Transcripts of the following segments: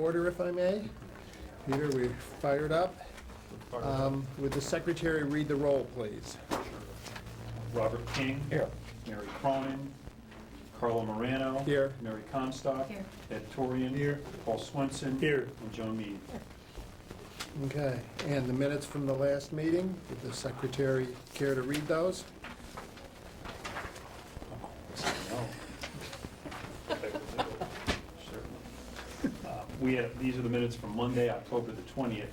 order, if I may. Peter, we're fired up. Would the secretary read the roll, please? Robert King. Here. Mary Cronin. Carla Morano. Here. Mary Comstock. Here. Ed Torian. Here. Paul Swenson. Here. And Joan Mead. Okay, and the minutes from the last meeting, would the secretary care to read those? These are the minutes from Monday, October the 20th.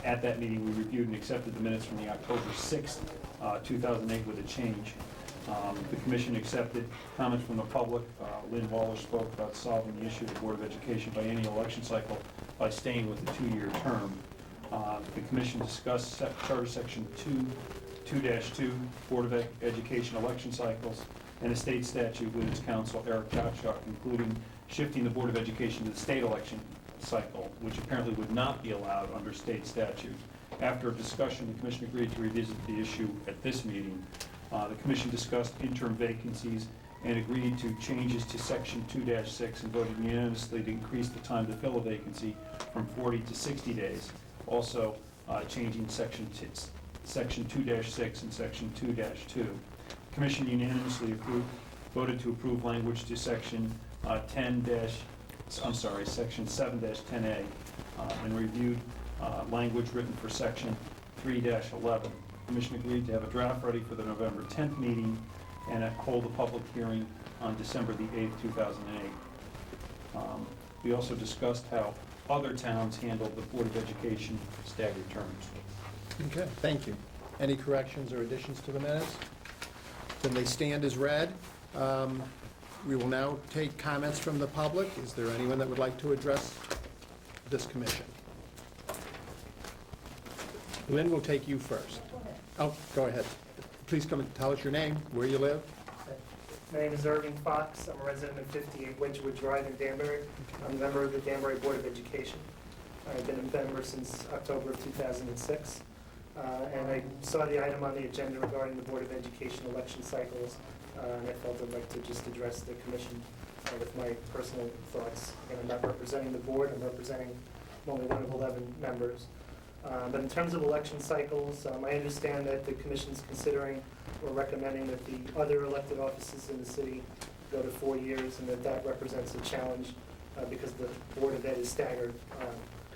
At that meeting, we reviewed and accepted the minutes from the October 6th, 2008 with a change. The commission accepted comments from the public. Lynn Waller spoke about solving the issue of the Board of Education biennial election cycle by staying with the two-year term. The commission discussed Charter Section 2-2, Board of Education election cycles, and a state statute with its counsel, Eric Gottschalk, including shifting the Board of Education to the state election cycle, which apparently would not be allowed under state statute. After a discussion, the commission agreed to revisit the issue at this meeting. The commission discussed interim vacancies and agreed to changes to Section 2-6 and voted unanimously to increase the time to fill a vacancy from 40 to 60 days. Also, changing Section 2-6 and Section 2-2. The commission unanimously voted to approve language to Section Section 7-10A, and reviewed language written for Section 3-11. The commission agreed to have a draft ready for the November 10th meeting and hold a public hearing on December the 8th, 2008. We also discussed how other towns handled the Board of Education staggered terms. Okay, thank you. Any corrections or additions to the minutes? Then they stand as read. We will now take comments from the public. Is there anyone that would like to address this commission? Lynn, will take you first. Oh, go ahead. Please come and tell us your name, where you live. My name is Irving Fox. I'm a resident of 58 Wedgewood Drive in Danbury. I'm a member of the Danbury Board of Education. I've been a member since October of 2006. And I saw the item on the agenda regarding the Board of Education election cycles, and I felt I'd like to just address the commission with my personal thoughts. And I'm not representing the board, I'm representing only one of 11 members. But in terms of election cycles, I understand that the commission's considering or recommending that the other elected offices in the city go to 4 years, and that represents a challenge because the Board of Ed is staggered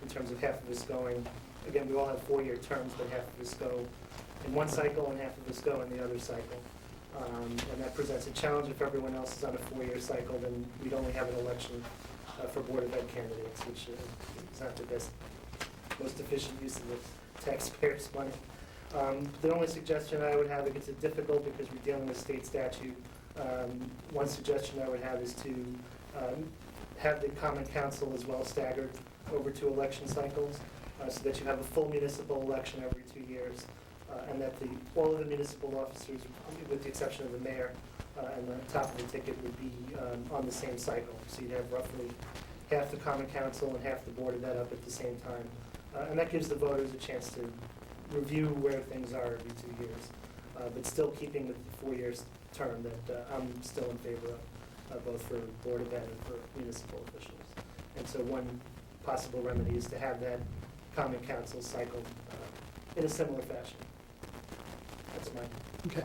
in terms of half of us going. Again, we all have 4-year terms, but half of us go in one cycle and half of us go in the other cycle. And that presents a challenge. If everyone else is on a 4-year cycle, then we'd only have an election for Board of Ed candidates, which is not the best, most efficient use of the taxpayers' money. The only suggestion I would have, it's difficult because we're dealing with state statute. One suggestion I would have is to have the Common Council as well staggered over 2 election cycles, so that you have a full municipal election every 2 years, and that all of the municipal officers, with the exception of the mayor, and the top of the ticket would be on the same cycle. So you'd have roughly half the Common Council and half the Board of Ed up at the same time. And that gives the voters a chance to review where things are every 2 years, but still keeping with the 4 years term that I'm still in favor of, both for Board of Ed and for municipal officials. And so one possible remedy is to have that Common Council cycle in a similar fashion. That's my Okay.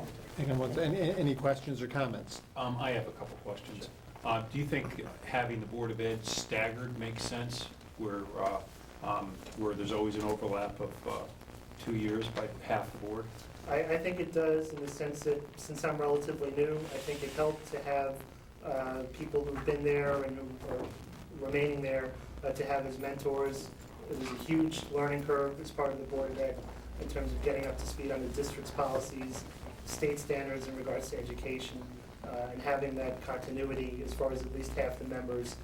Any questions or comments? I have a couple questions. Do you think having the Board of Ed staggered makes sense, where there's always an overlap of 2 years by half the board? I think it does, in the sense that since I'm relatively new, I think it helped to have people who've been there and who are remaining there to have as mentors. It was a huge learning curve as part of the Board of Ed in terms of getting up to speed on the district's policies, state standards in regards to education, and having that continuity as far as at least half the members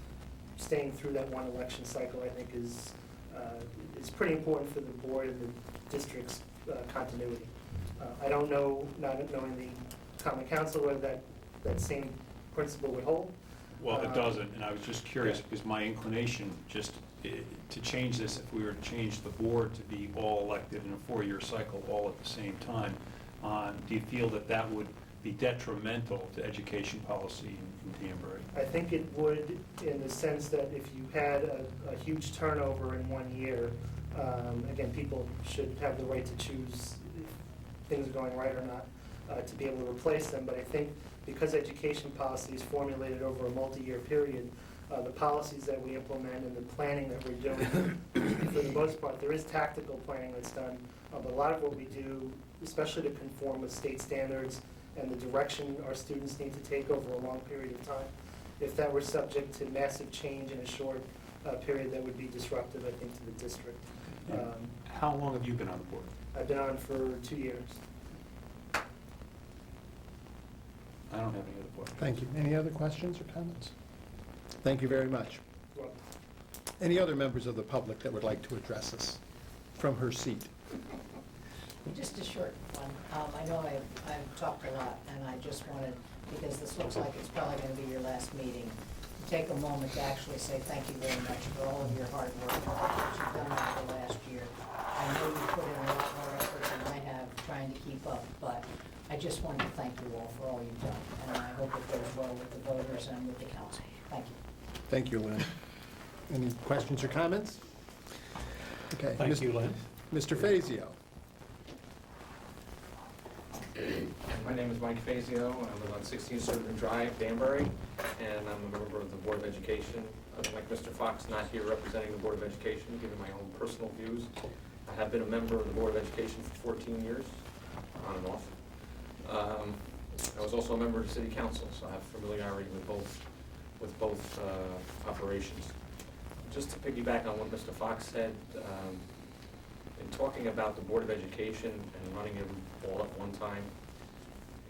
staying through that one election cycle, I think is pretty important for the board and the district's continuity. I don't know, not knowing the Common Council, whether that same principle would hold. Well, it doesn't, and I was just curious because my inclination to change this, if we were to change the board to be all elected in a 4-year cycle all at the same time, do you feel that that would be detrimental to education policy in Danbury? I think it would, in the sense that if you had a huge turnover in 1 year, again, people should have the right to choose if things are going right or not, to be able to replace them. But I think because education policy is formulated over a multi-year period, the policies that we implement and the planning that we're doing, for the most part, there is tactical planning that's done, but a lot of what we do, especially to conform with state standards and the direction our students need to take over a long period of time, if that were subject to massive change in a short period, that would be disruptive, I think, to the district. How long have you been on the board? I've been on for 2 years. I don't have any other questions. Thank you. Any other questions or comments? Thank you very much. Well, Any other members of the public that would like to address us from her seat? Just a short one. I know I've talked a lot, and I just wanted, because this looks like it's probably going to be your last meeting, to take a moment to actually say thank you very much for all of your hard work that you've done over the last year. I know you put in a lot more effort than I have trying to keep up, but I just wanted to thank you all for all you've done, and I hope it goes well with the voters and with the council. Thank you. Thank you, Lynn. Any questions or comments? Okay. Thank you, Lynn. Mr. Fazio. My name is Mike Fazio. I live on 16 Surgeon Drive, Danbury, and I'm a member of the Board of Education. Like Mr. Fox, not here representing the Board of Education, giving my own personal views. I have been a member of the Board of Education for 14 years, on and off. I was also a member of the City Council, so I have familiarity with both operations. Just to piggyback on what Mr. Fox said, in talking about the Board of Education and running it all at one time,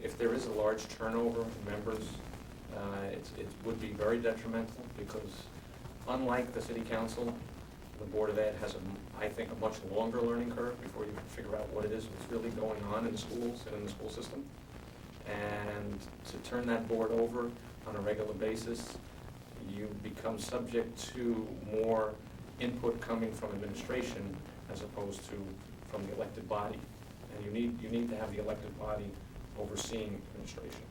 if there is a large turnover in members, it would be very detrimental, because unlike the City Council, the Board of Ed has, I think, a much longer learning curve before you can figure out what it is that's really going on in the schools and in the school system. And to turn that board over on a regular basis, you become subject to more input coming from administration as opposed to from the elected body. And you need to have the elected body overseeing administration.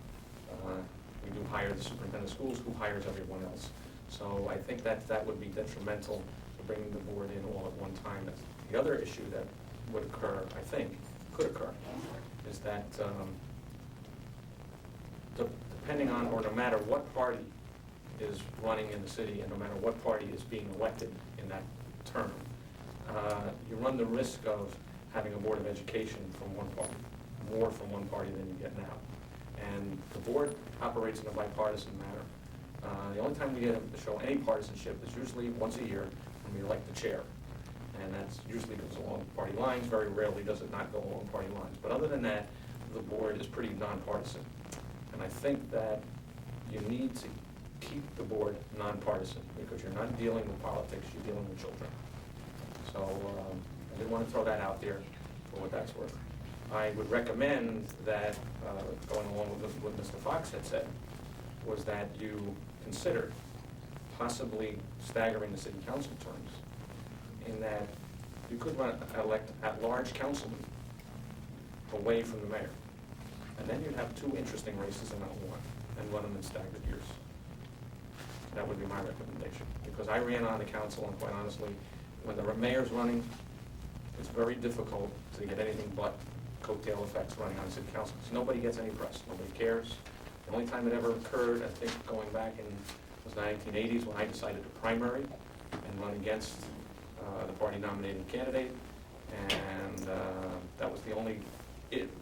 We do hire the superintendent of schools, who hires everyone else. So I think that would be detrimental to bringing the board in all at one time. The other issue that would occur, I think, could occur, is that depending on, or no matter what party is running in the city, and no matter what party is being elected in that term, you run the risk of having a Board of Education from one party, more from one party than you get now. And the board operates in a bipartisan manner. The only time we get to show any partisanship is usually once a year when we elect the chair. And that's usually goes along party lines. Very rarely does it not go along party lines. But other than that, the board is pretty nonpartisan. And I think that you need to keep the board nonpartisan, because you're not dealing with politics, you're dealing with children. So I did want to throw that out there for what that's worth. I would recommend that, going along with what Mr. Fox had said, was that you consider possibly staggering the city council terms, in that you could elect at-large councilmen away from the mayor. And then you'd have two interesting races and not one, and run them in staggered years. That would be my recommendation, because I ran on the council, and quite honestly, when the mayor's running, it's very difficult to get anything but coattail effects running on city council, because nobody gets any press, nobody cares. The only time it ever occurred, I think, going back in was the 1980s, when I decided to primary and run against the party-nominated candidate, and that was the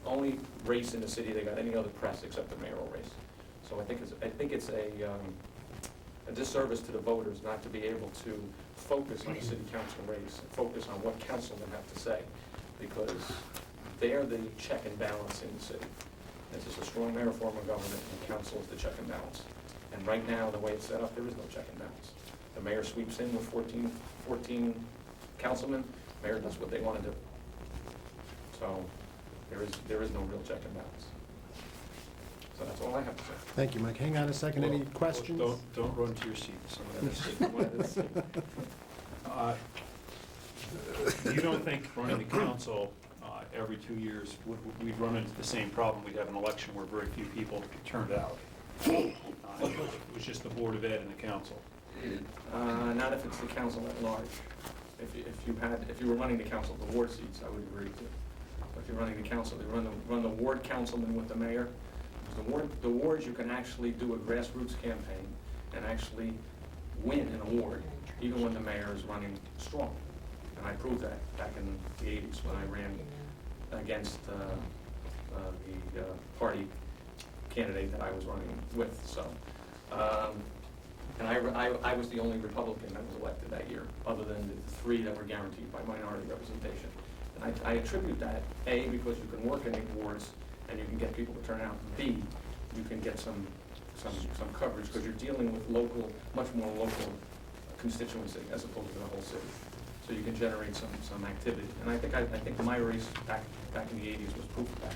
only race in the city that got any other press except the mayoral race. So I think it's a disservice to the voters not to be able to focus on the city council race and focus on what councilmen have to say, because they're the check and balance in the city. This is a strong mayor form of government, and council is the check and balance. And right now, the way it's set up, there is no check and balance. The mayor sweeps in with 14 councilmen. Mayor does what they want to do. So there is no real check and balance. So that's all I have to say. Thank you, Mike. Hang on a second. Any questions? Don't run to your seat. You don't think running the council every 2 years, we'd run into the same problem? We'd have an election where very few people turned out. It was just the Board of Ed and the council. Not if it's the council at large. If you were running the council, the ward seats, I would agree to. But if you're running the council, they run the ward councilman with the mayor. The wards, you can actually do a grassroots campaign and actually win an award, even when the mayor is running strong. And I proved that back in the 80s when I ran against the party candidate that I was running with. So, and I was the only Republican that was elected that year, other than the 3 that were guaranteed by minority representation. And I attribute that, A, because you can work in the wards and you can get people to turn out. B, you can get some coverage because you're dealing with much more local constituency as opposed to the whole city. So you can generate some activity. And I think my race back in the 80s was proof of that.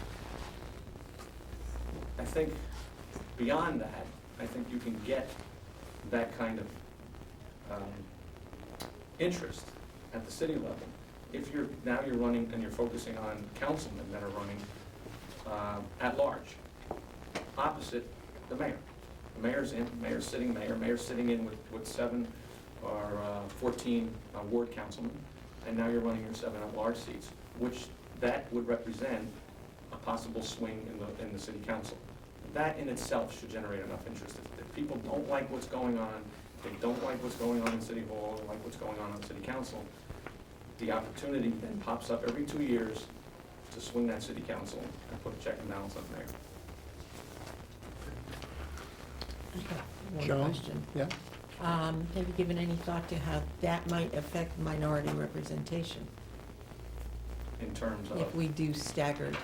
I think beyond that, I think you can get that kind of interest at the city level if you're running and you're focusing on councilmen that are running at large, opposite the mayor. The mayor's sitting in with 7 or 14 ward councilmen, and now you're running your 7 at-large seats, which that would represent a possible swing in the city council. That in itself should generate enough interest. If people don't like what's going on, if they don't like what's going on in City Hall, or like what's going on City Council, the opportunity then pops up every 2 years to swing that City Council and put a check and balance on the mayor. One John? question. Yeah? Have you given any thought to how that might affect minority representation In terms of, if we do staggered?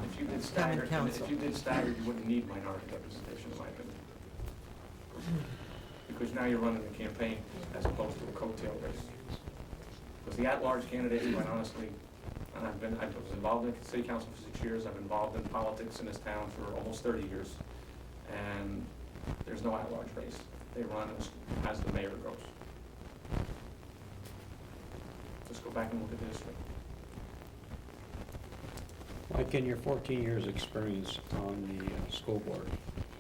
if you did Common council. staggered, you wouldn't need minority representation, in my opinion. Because now you're running a campaign as opposed to a coattail race. Because the at-large candidates, quite honestly, and I was involved in city council for 6 years, I've been involved in politics in this town for almost 30 years, and there's no at-large race. They run as the mayor goes. Just go back and look at the history. Like in your 14 years' experience on the school board,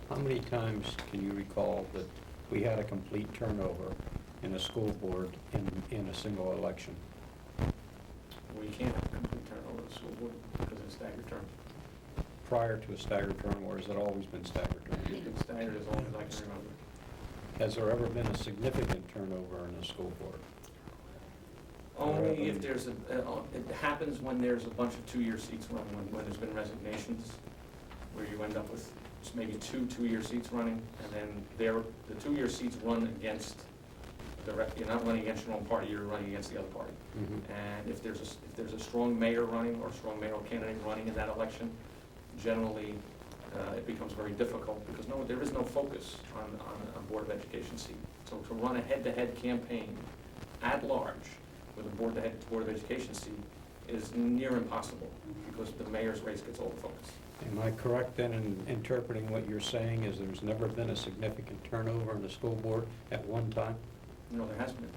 how many times can you recall that we had a complete turnover in a school board in a single election? We can't have complete turnover of the school board because it's staggered term. Prior to a staggered term, or has it always been staggered term? It's been staggered as long as I can remember. Has there ever been a significant turnover in a school board? Only if there's it happens when there's a bunch of 2-year seats running, when there's been resignations, where you end up with maybe 2 2-year seats running, and then the 2-year seats run against you're not running against your own party, you're running against the other party. Mm-hmm. And if there's a strong mayor running or a strong mayoral candidate running in that election, generally it becomes very difficult because there is no focus on a Board of Education seat. So to run a head-to-head campaign at large with a Board of Education seat is near impossible because the mayor's race gets all the focus. Am I correct then in interpreting what you're saying is there's never been a significant turnover in the school board at one time? No, there hasn't been.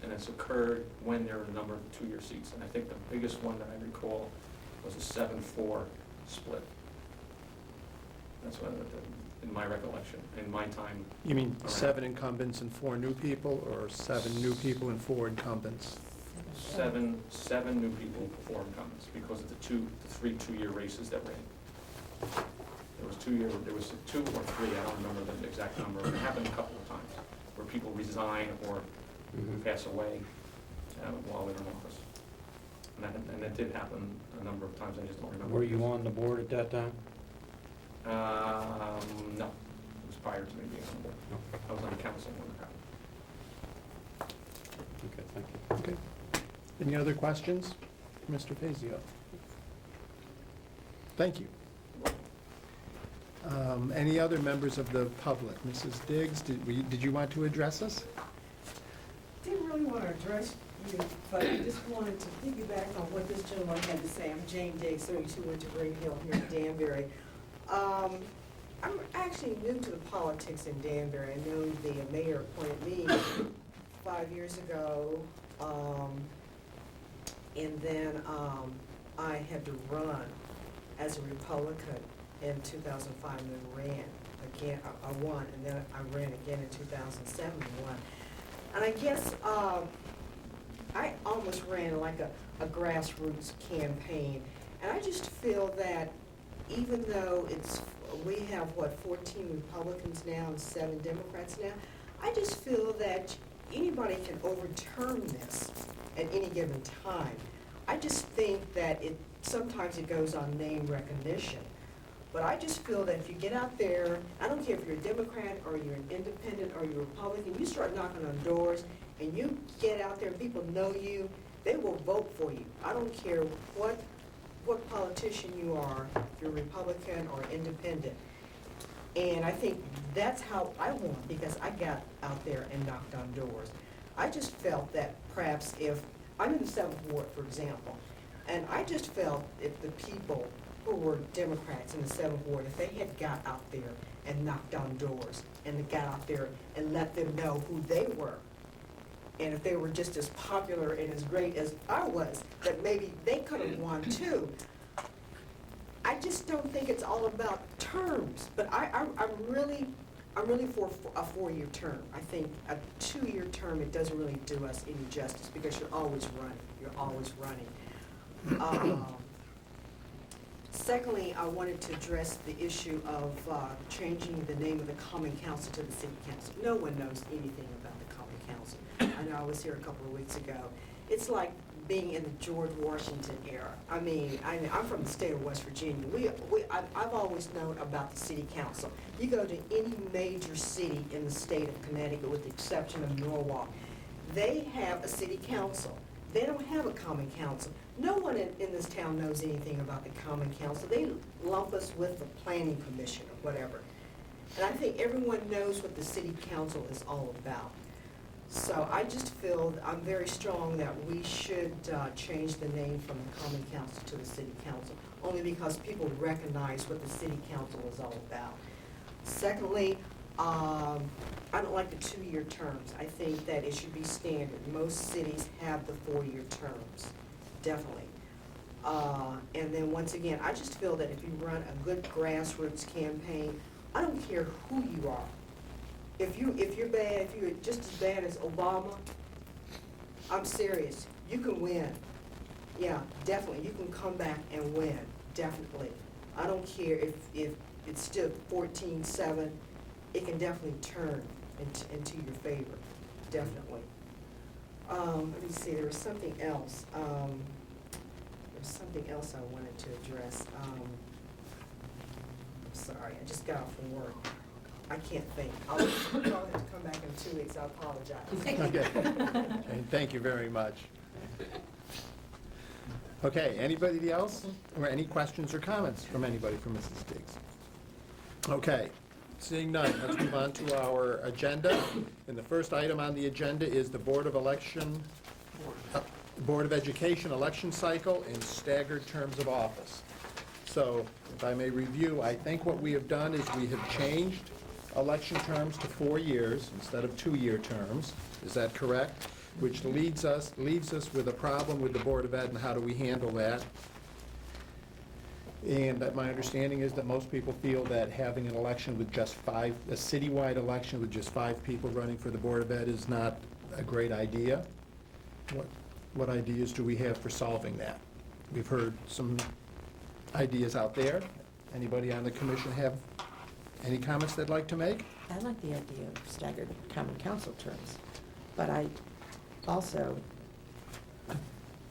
And it's occurred when there are a number of 2-year seats. And I think the biggest one that I recall was a 7-4 split. That's what, in my recollection, in my time. You mean around. 7 incumbents and 4 new people, or 7 new people and 4 incumbents? Seven new people, 4 incumbents, because of the 3 2-year races that ran. There was 2 or 3, I don't remember the exact number. It happened a couple of times, where people resign or pass away while they're in office. And that did happen a number of times, I just don't remember. Were you on the board at that time? No, it was prior to me being on the board. I was on the council when it happened. Okay, thank you. Okay. Any other questions? Mr. Fazio? Thank you. Any other members of the public? Mrs. Diggs, did you want to address us? Didn't really want to address you, but I just wanted to piggyback on what this gentleman had to say. I'm Jane Diggs, 32 Wintergreen Hill here in Danbury. I'm actually new to the politics in Danbury. I know the mayor appointed me 5 years ago, and then I had to run as a Republican in 2005 and then ran again, I won, and then I ran again in 2007 and won. And I guess, I almost ran like a grassroots campaign, and I just feel that even though we have, 14 Republicans now and 7 Democrats now, I just feel that anybody can overturn this at any given time. I just think that sometimes it goes on name recognition. But I just feel that if you get out there, I don't care if you're a Democrat or you're an independent or you're a Republican, you start knocking on doors and you get out there and people know you, they will vote for you. I don't care what politician you are, if you're Republican or independent. And I think that's how I won, because I got out there and knocked on doors. I just felt that perhaps if, I'm in the 7th Ward, for example, and I just felt if the people who were Democrats in the 7th Ward, if they had got out there and knocked on doors and got out there and let them know who they were, and if they were just as popular and as great as I was, that maybe they could have won too. I just don't think it's all about terms, but I'm really for a 4-year term. I think a 2-year term, it doesn't really do us any justice, because you're always running. Secondly, I wanted to address the issue of changing the name of the Common Council to the City Council. No one knows anything about the Common Council. I know I was here a couple of weeks ago. It's like being in the George Washington era. I mean, I'm from the state of West Virginia. I've always known about the City Council. You go to any major city in the state of Connecticut, with the exception of Norwalk, they have a City Council. They don't have a Common Council. No one in this town knows anything about the Common Council. They lump us with the Planning Commission or whatever. And I think everyone knows what the City Council is all about. So I just feel, I'm very strong that we should change the name from the Common Council to the City Council, only because people recognize what the City Council is all about. Secondly, I don't like the 2-year terms. I think that it should be standard. Most cities have the 4-year terms, definitely. And then once again, I just feel that if you run a good grassroots campaign, I don't care who you are. If you're bad, if you're just as bad as Obama, I'm serious, you can win. Yeah, definitely, you can come back and win, definitely. I don't care if it's still 14-7, it can definitely turn into your favor, definitely. Let me see, there was something else. There's something else I wanted to address. I'm sorry, I just got off from work. I can't think. I'll have to come back in 2 weeks, I apologize. Okay. Okay, thank you very much. Okay, anybody else? Or any questions or comments from anybody from Mrs. Diggs? Okay, seeing none, let's move on to our agenda. And the first item on the agenda is the Board of Education election cycle and staggered terms of office. So, if I may review, I think what we have done is we have changed election terms to 4 years instead of 2-year terms. Is that correct? Which leaves us with a problem with the Board of Ed, and how do we handle that? And that my understanding is that most people feel that having an election with just a citywide election with just 5 people running for the Board of Ed is not a great idea. What ideas do we have for solving that? We've heard some ideas out there. Anybody on the commission have any comments they'd like to make? I like the idea of staggered common council terms, but I also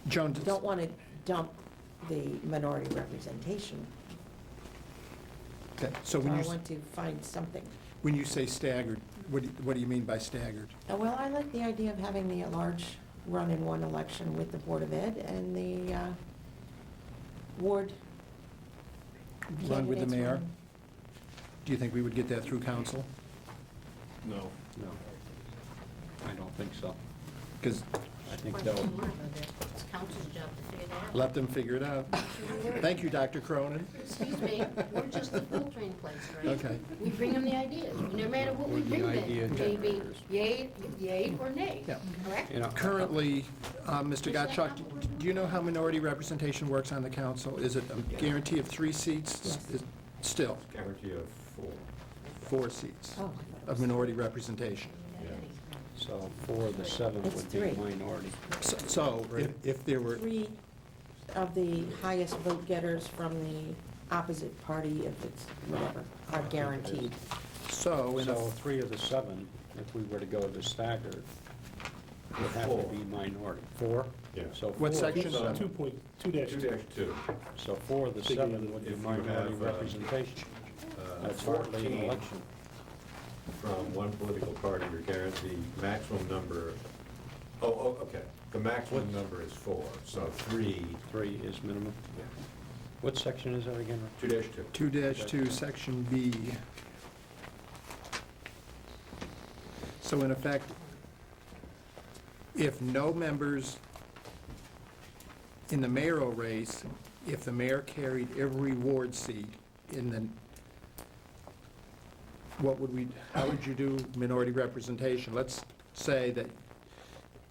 Joan, don't want to dump the minority representation. Okay, so I want to find something. when you say staggered, what do you mean by staggered? Well, I like the idea of having the large run in one election with the Board of Ed and the ward Run with the candidates mayor? run. Do you think we would get that through council? No. No. I don't think so. Because I think that would, It's council's job to figure that out. let them figure it out. Thank you, Dr. Cronin. Excuse me, we're just the filtering place, right? Okay. We bring them the ideas, no matter what we We're the bring idea them, maybe generators. yay or nay, Yeah. correct? you know. Currently, Mr. Gottschalk, do you know how minority representation works on the council? Is it a guarantee of 3 seats? Yes. Still? Guarantee of 4. 4 seats Oh, of minority representation. So 4 of the 7 It's would be 3. minority. So if there were, 3 of the highest vote getters from the opposite party, if it's whatever, are guaranteed. so in So a 3 of the 7, if we were to go to staggered, would have to be minority. 4? Yeah. So What 4 section? 2-2. So 4 of the 7 would be If you minority have, representation. That's hardly an 14 election. from one political party, you're guaranteed maximum number, okay. The maximum number is 4, so 3, 3 is minimum. yeah, What section is that again? 2-2. 2-2, Section B. So in effect, if no members in the mayoral race, if the mayor carried every ward seat in the, how would you do minority representation? Let's say that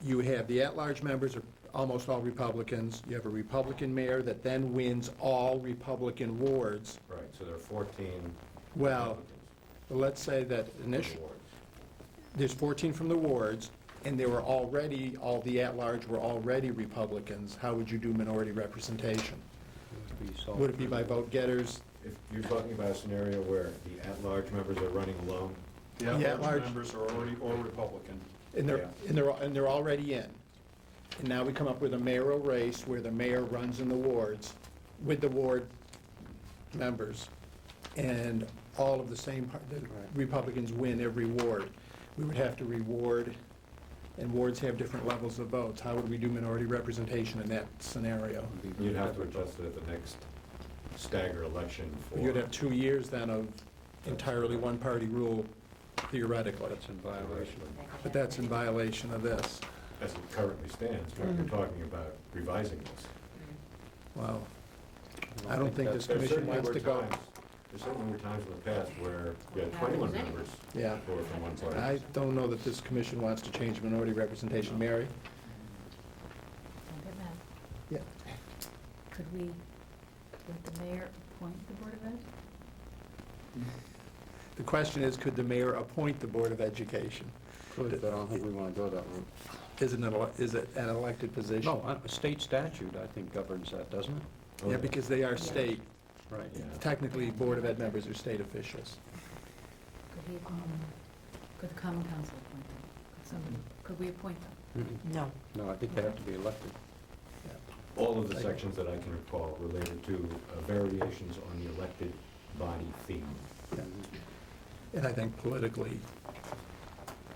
you have the at-large members are almost all Republicans, you have a Republican mayor that then wins all Republican wards. Right, so there are 14 Well, Republicans let's say that on the initially, wards. there's 14 from the wards, and they were already, all the at-large were already Republicans. How would you do minority representation? Would it be by vote getters? If you're talking about a scenario where the at-large members are running alone, The Yeah, at-large large- members are already all Republican. And they're already in. And now we come up with a mayoral race where the mayor runs in the wards with the ward members, and all of the same, the Republicans win every ward. We would have to reward, and wards have different levels of votes. How would we do minority representation in that scenario? you'd have to adjust it at the next stagger election for. You'd have 2 years then of entirely one-party rule theoretically, That's in violation. but that's in violation of this. As it currently stands, but you're talking about revising this. Wow. I don't think this There commission certainly wants were to go. times- There certainly were times in the past where we had 21 members Yeah. who were from one party. I don't know that this commission wants to change minority representation. Mary? Don't get mad. Yeah. Could the mayor appoint the Board of Ed? The question is, could the mayor appoint the Board of Education? Could, but I don't think we want to go that route. Is it an elected position? No, state statute, I think, governs that, doesn't it? Oh, Yeah, because they are state. Right. Yeah. Technically, Board of Ed members are state officials. Could the Common Council appoint them? Could we appoint them? Mm-mm. No. No, I think they have to be elected. All of the sections that I can recall related to variations on the elected body theme. Yeah. And I think politically,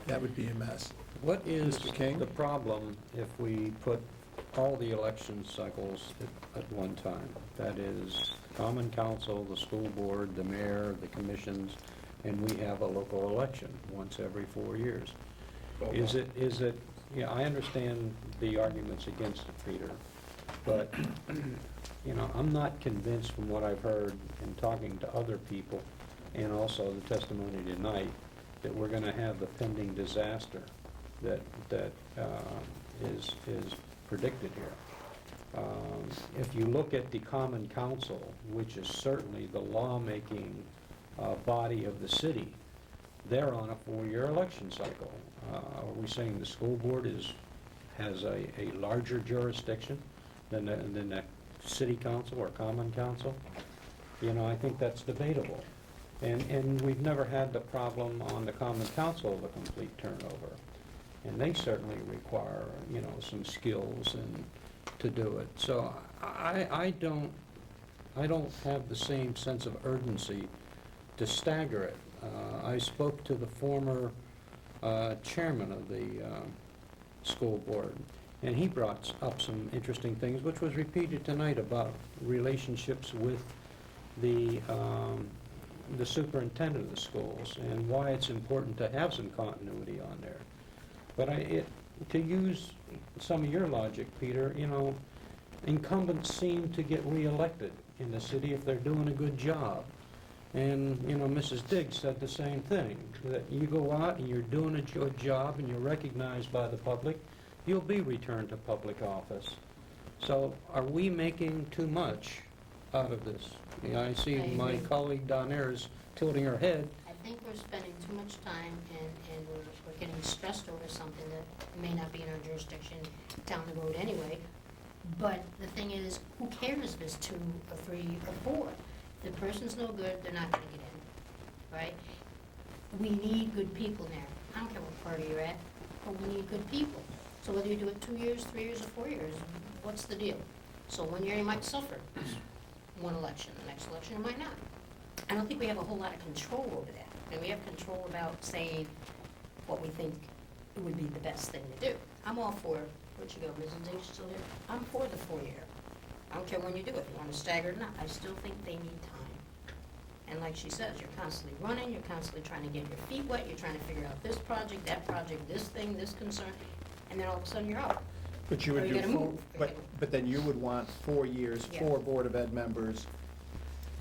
that would be a mess. What is Mr. King? the problem if we put all the election cycles at one time? That is, common council, the school board, the mayor, the commissions, and we have a local election once every 4 years. Is it, yeah, I understand the arguments against it, Peter, but, I'm not convinced from what I've heard in talking to other people, and also the testimony tonight, that we're gonna have the pending disaster that is predicted here. If you look at the common council, which is certainly the lawmaking body of the city, they're on a 4-year election cycle. Are we saying the school board has a larger jurisdiction than the city council or common council? I think that's debatable. And we've never had the problem on the common council of a complete turnover. And they certainly require, some skills and to do it. So I don't have the same sense of urgency to stagger it. I spoke to the former chairman of the school board, and he brought up some interesting things, which was repeated tonight about relationships with the superintendent of the schools and why it's important to have some continuity on there. But to use some of your logic, Peter, incumbents seem to get reelected in the city if they're doing a good job. And, Mrs. Diggs said the same thing, that you go out and you're doing a good job and you're recognized by the public, you'll be returned to public office. So are we making too much out of this? I see I my agree. colleague down there is tilting her head. think we're spending too much time and we're getting stressed over something that may not be in our jurisdiction down the road anyway. But the thing is, who cares if it's 2 or 3 or 4? If the person's no good, they're not gonna get in, right? We need good people there. I don't care what party you're at, but we need good people. So whether you do it 2 years, 3 years, or 4 years, what's the deal? So 1 year you might suffer one election, the next election you might not. I don't think we have a whole lot of control over that. And we have control about saying what we think would be the best thing to do. I'm all for, where'd you go, Mrs. Dix still there? I'm for the 4-year. I don't care when you do it, if you want to stagger it or not. I still think they need time. And like she says, you're constantly running, you're constantly trying to get your feet wet, you're trying to figure out this project, this thing, this concern, and then all of a sudden you're out. But you Or would you do gotta four, move. but then you would want 4 years, Yeah. 4 Board of Ed members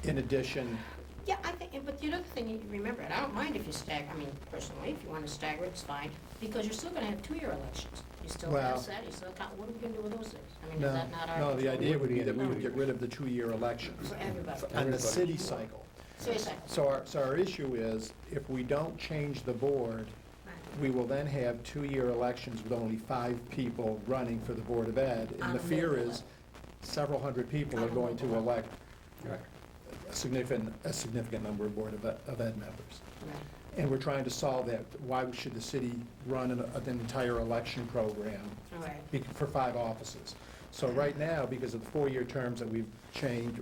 in addition. Yeah, I think, but the other thing, you remember, and I don't mind if you stagger, I mean, personally, if you want to stagger it, it's fine, because you're still gonna have 2-year elections. You still Well- have that, you still got, what are we gonna do with those things? I mean, No, is that not our no, the control? idea would be that we would get rid of the 2-year elections For everybody. on the city cycle. Seriously. So our issue is, if we don't change the board, we will then have 2-year elections with only 5 people running for the Board of Ed. On And the a fear local is several hundred people On are a going to local elect Right. a significant number of Board of Ed members. Right. And we're trying to solve that. Why should the city run an entire election program All right. for 5 offices? So right now, because of the 4-year terms that we've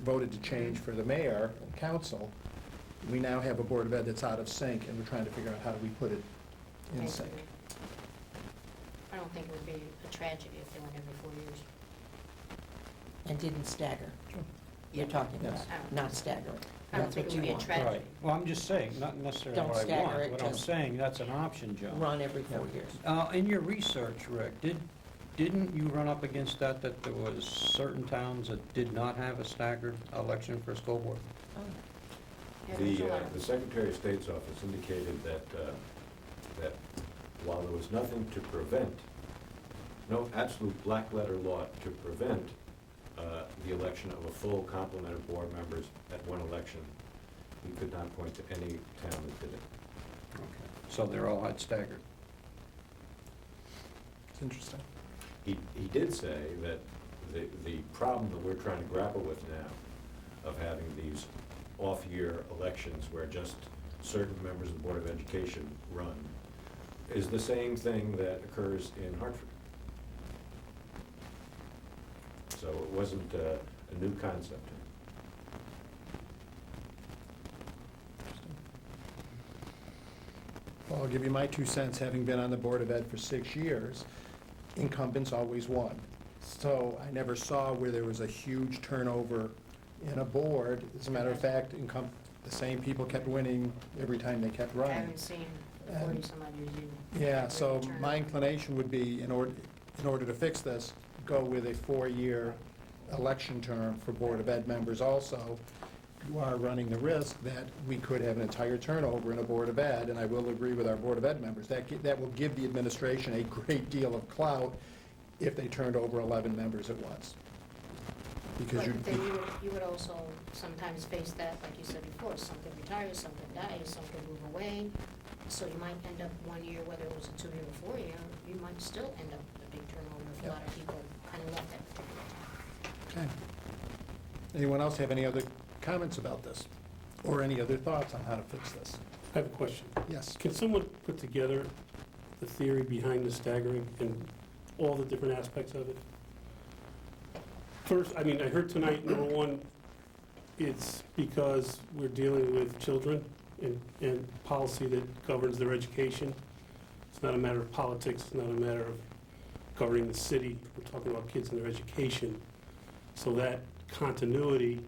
voted to change for the mayor and council, we now have a Board of Ed that's out of sync, and we're trying to figure out how do we put it in Thank sync. you. I don't think it would be a tragedy if they went every 4 years. And didn't stagger. You're Yeah. talking about, Yes. not staggering. I don't That's think what it would you be a want. tragedy. Right. Well, I'm just saying, not necessarily Don't what I stagger want. it, What I'm just saying, that's an option, Joe. Run every 4 years. In your research, Rick, didn't you run up against that there was certain towns that did not have a staggered election for school board? Oh. Yeah, there's a lot of- The Secretary of State's office indicated that while there was nothing to prevent, no absolute black letter law to prevent the election of a full complement of board members at one election, we could not point to any town that did it. Okay. So they're all had staggered. It's interesting. He did say that the problem that we're trying to grapple with now of having these off-year elections where just certain members of the Board of Education run is the same thing that occurs in Hartford. So it wasn't a new concept. Well, I'll give you my 2 cents, having been on the Board of Ed for 6 years, incumbents always won. So I never saw where there was a huge turnover in a board. As a matter of fact, the same people kept winning every time they kept I running. haven't seen the And- 40-some-odd years either. Yeah, so Turnover. my inclination would be, in order to fix this, go with a 4-year election term for Board of Ed members also. You are running the risk that we could have an entire turnover in a Board of Ed, and I will agree with our Board of Ed members. That will give the administration a great deal of clout if they turned over 11 members at once. Because But then you would also sometimes face that, like you said before, some could retire, some could die, some could move away. So you might end up 1 year, whether it was a 2-year or 4-year, you might still end up with a big turnover if a lot of people kind of left that particular time. Okay. Anyone else have any other comments about this? Or any other thoughts on how to fix this? I have a question. Yes. Can someone put together the theory behind the staggering and all the different aspects of it? First, I heard tonight, number one, it's because we're dealing with children and policy that governs their education. It's not a matter of politics, it's not a matter of governing the city. We're talking about kids and their education. So that continuity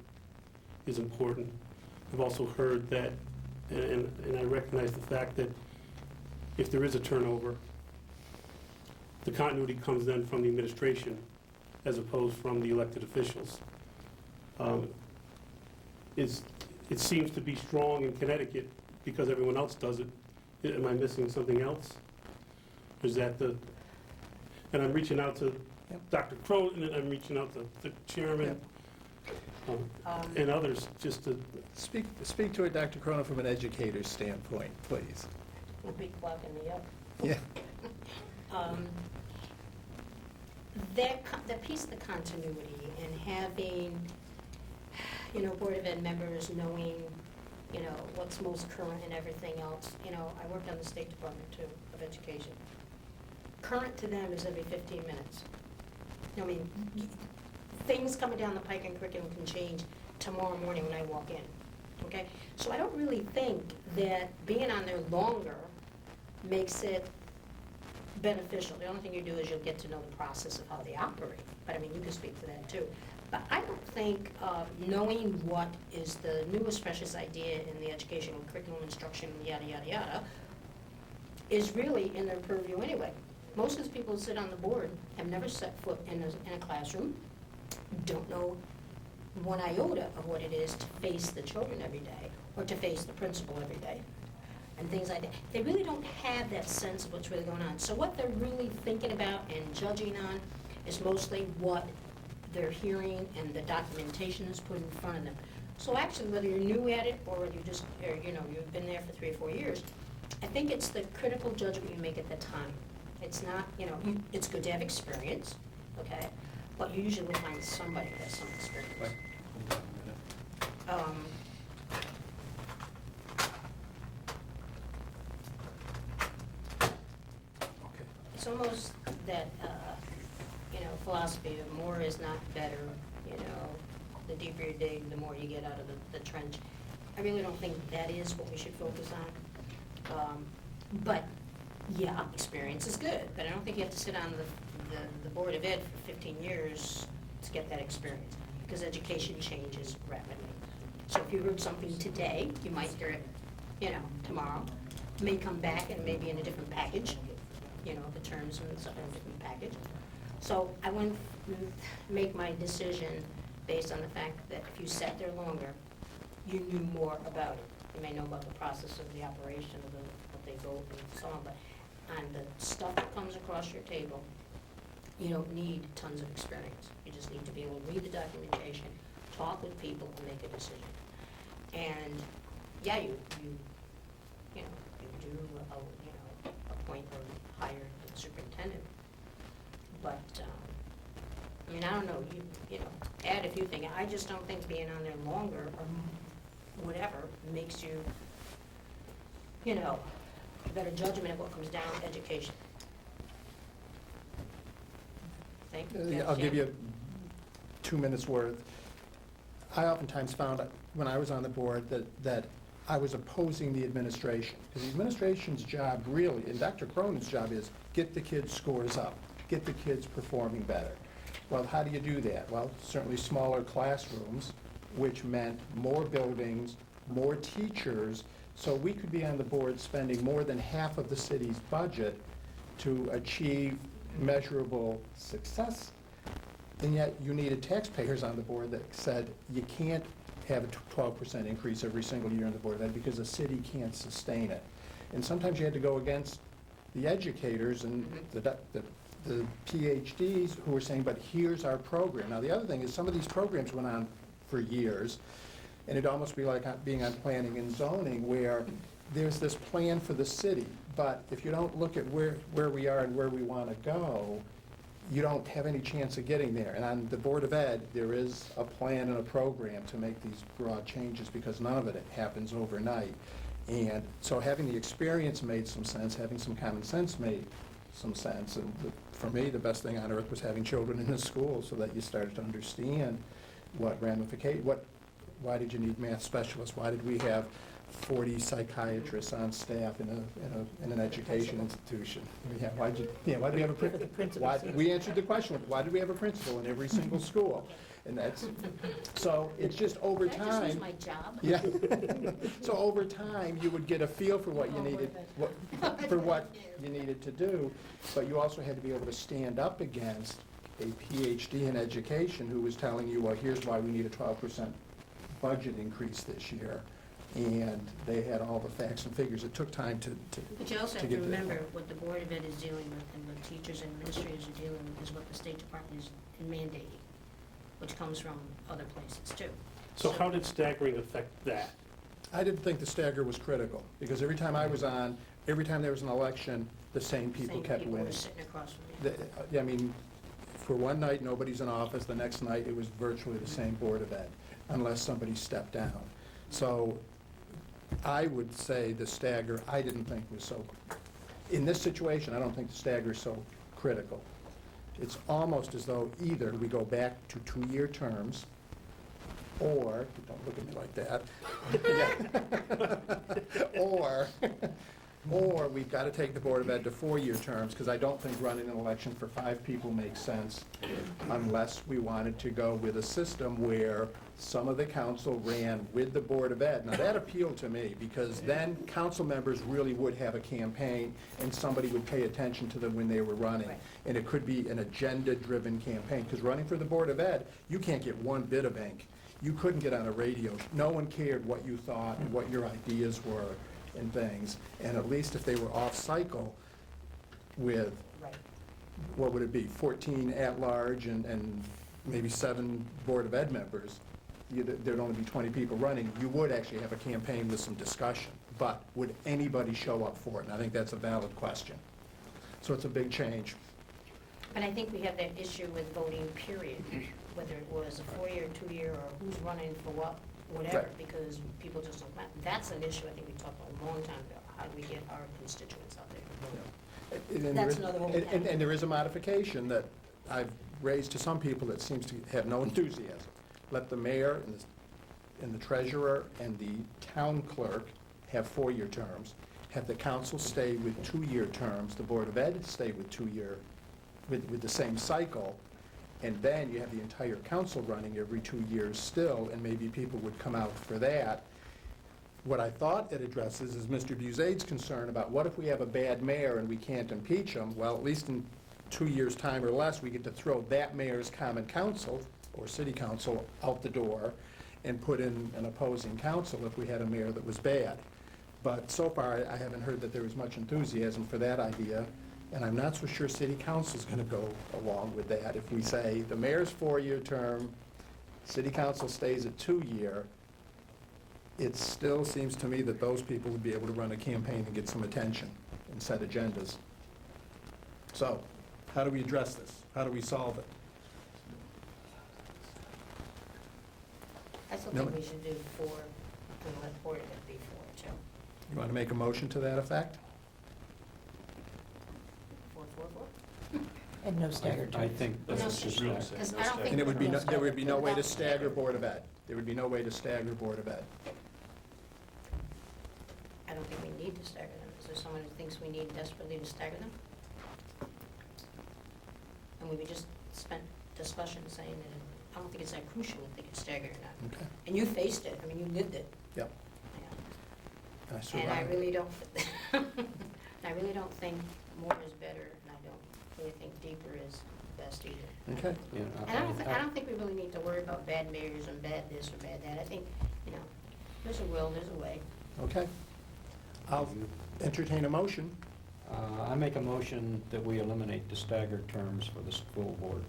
is important. I've also heard that, and I recognize the fact that if there is a turnover, the continuity comes then from the administration as opposed from the elected officials. It seems to be strong in Connecticut because everyone else does it. Am I missing something else? Is that and I'm reaching out to Dr. Croton, and I'm reaching out to the chairman. And others, just to, Speak to it, Dr. Cronin, from an educator's standpoint, please. You'll be clocking me up. Yeah. The piece of the continuity and having, Board of Ed members knowing, what's most current and everything else. I worked on the State Department too, of Education. Current to them is every 15 minutes. Things coming down the pike in curriculum can change tomorrow morning when I walk in, okay? So I don't really think that being on there longer makes it beneficial. The only thing you do is you'll get to know the process of how they operate. But you can speak to that too. But I don't think knowing what is the newest, freshest idea in the educational curriculum instruction, yada, yada, yada, is really in their purview anyway. Most of the people who sit on the board have never set foot in a classroom, don't know one iota of what it is to face the children every day, or to face the principal every day, and things like that. They really don't have that sense of what's really going on. So what they're really thinking about and judging on is mostly what they're hearing and the documentation is put in front of them. So actually, whether you're new at it or you just, you've been there for 3 or 4 years, I think it's the critical judgment you make at the time. It's not, it's good to have experience, okay? But you usually will find somebody who has some experience. It's almost that, philosophy of more is not better, the deeper you dig, the more you get out of the trench. I really don't think that is what we should focus on. But, yeah, experience is good, but I don't think you have to sit on the Board of Ed for 15 years to get that experience, because education changes rapidly. So if you heard something today, you might hear it, tomorrow. It may come back and maybe in a different package, the terms and stuff in a different package. So I wouldn't make my decision based on the fact that if you sat there longer, you knew more about it. You may know about the process of the operation of what they go through and so on, but on the stuff that comes across your table, you don't need tons of experience. You just need to be able to read the documentation, talk with people, and make a decision. And, yeah, you do, appoint or hire the superintendent. But, I don't know, add if you think. I just don't think being on there longer or whatever makes you, a better judgment of what comes down to education. I'll give you 2 minutes worth. I oftentimes found when I was on the board that I was opposing the administration. Because the administration's job really, and Dr. Cronin's job is, get the kids' scores up, get the kids performing better. Well, how do you do that? Well, certainly smaller classrooms, which meant more buildings, more teachers, so we could be on the board spending more than half of the city's budget to achieve measurable success. And yet you needed taxpayers on the board that said you can't have a 12% increase every single year on the Board of Ed because the city can't sustain it. And sometimes you had to go against the educators and the PhDs who were saying, but here's our program. Now the other thing is some of these programs went on for years, and it'd almost be like being on planning and zoning where there's this plan for the city, but if you don't look at where we are and where we want to go, you don't have any chance of getting there. And on the Board of Ed, there is a plan and a program to make these broad changes because none of it happens overnight. And so having the experience made some sense, having some common sense made some sense. And for me, the best thing on earth was having children in the school so that you started to understand what ramification, why did you need math specialists? Why did we have 40 psychiatrists on staff in an education institution? Yeah, why do we have a principal? We answered the question, why do we have a principal in every single school? And that's, so it's just over That just was time. my job. Yeah. So over time, you would get a feel for what you needed, for what you needed to do, but you also had to be able to stand up against a PhD in education who was telling you, well, here's why we need a 12% budget increase this year. And they had all the facts and figures. It took time to But you also to have get to to that remember point. what the Board of Ed is dealing with and what teachers and administrators are dealing with is what the State Department is mandating. which comes from other places too. So how did staggering affect that? I didn't think the stagger was critical, because every time I was on, every time there was an election, the same people kept Same people winning. were sitting across from you. I mean, for one night, nobody's in office, the next night, it was virtually the same Board of Ed, unless somebody stepped down. So I would say the stagger, I didn't think was so, in this situation, I don't think the stagger is so critical. It's almost as though either we go back to 2-year terms, or, don't look at me like that, or we've got to take the Board of Ed to 4-year terms, because I don't think running an election for 5 people makes sense unless we wanted to go with a system where some of the council ran with the Board of Ed. Now, that appealed to me, because then council members really would have a campaign, and somebody would pay attention to them when they were running. Right. And it could be an agenda-driven campaign, because running for the Board of Ed, you can't get one bit of ink. You couldn't get on a radio. No one cared what you thought and what your ideas were and things. And at least if they were off-cycle with, Right. what would it be, 14 at-large and maybe 7 Board of Ed members, there'd only be 20 people running, you would actually have a campaign with some discussion. But would anybody show up for it? And I think that's a valid question. So it's a big change. But I think we have that issue with voting, period, whether it was a 4-year, 2-year, or who's running for what, whatever, Right. because people just don't, that's an issue I think we talked about a long time ago. How do we get our constituents out there to vote? And there That's is- another whole and there is a modification that I've raised to some people that seems to have no enthusiasm. Let the mayor and the treasurer and the town clerk have 4-year terms. Have the council stay with 2-year terms, the Board of Ed stay with 2-year, with the same cycle, and then you have the entire council running every 2 years still, and maybe people would come out for that. What I thought it addresses is Mr. Buzade's concern about what if we have a bad mayor and we can't impeach him? Well, at least in 2 years' time or less, we get to throw that mayor's common council or city council out the door and put in an opposing council if we had a mayor that was bad. But so far, I haven't heard that there was much enthusiasm for that idea, and I'm not so sure city council's gonna go along with that. If we say the mayor's 4-year term, city council stays at 2-year, it still seems to me that those people would be able to run a campaign and get some attention and set agendas. So, how do we address this? How do we solve it? I still No. think we should do 4, and let Board of Ed be 4, too. You want to make a motion to that effect? 4, 4, 4. And no staggered I terms. think No, that's just really that. say Because no I don't stagger. think And it would be, we're there would be no way to without stagger Board of Ed. There would be no way to stagger Board of Ed. I don't think we need to stagger them. Is there someone who thinks we need desperately to stagger them? And we just spent discussion saying that I don't think it's that crucial if they get staggered or not. Okay, And you faced it, I mean, you lived it. yep. Yeah. I And I survived. really don't think more is better, and I don't really think deeper is best either. Okay, Yeah, And I don't think we really need to worry about bad mayors and bad this or bad that. I think, there's a will, there's a way. okay. I'll entertain a motion. I make a motion that we eliminate the staggered terms for the school board,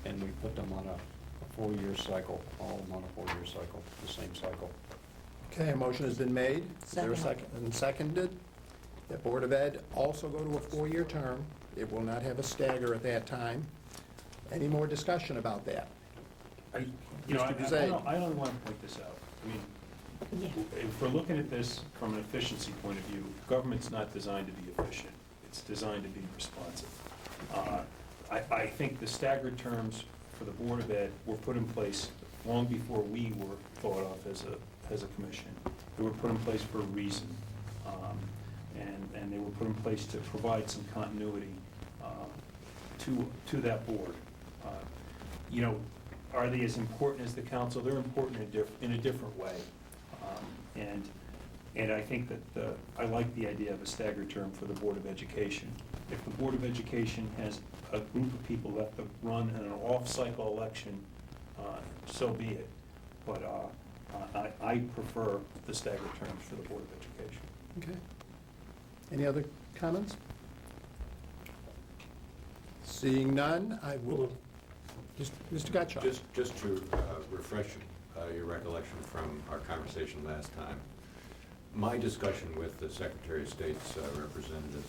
and we put them on a 4-year cycle, all of them on a 4-year cycle, the same cycle. Okay, a motion has been made. Is there a Second. second? And seconded. That Board of Ed also go to a 4-year term. It will not have a stagger at that time. Any more discussion about that? I Mr. Buzet. I only want to point this out. I mean, if we're looking at this from an efficiency point of view, government's not designed to be efficient. It's designed to be responsive. I think the staggered terms for the Board of Ed were put in place long before we were thought of as a commission. They were put in place for a reason, and they were put in place to provide some continuity to that board. Are they as important as the council? They're important in a different way. And I think that I like the idea of a staggered term for the Board of Education. If the Board of Education has a group of people that have to run in an off-cycle election, so be it. But I prefer the staggered terms for the Board of Education. Okay. Any other comments? Seeing none, I will, Mr. Gottschalk? Just to refresh your recollection from our conversation last time, my discussion with the Secretary of State's representative,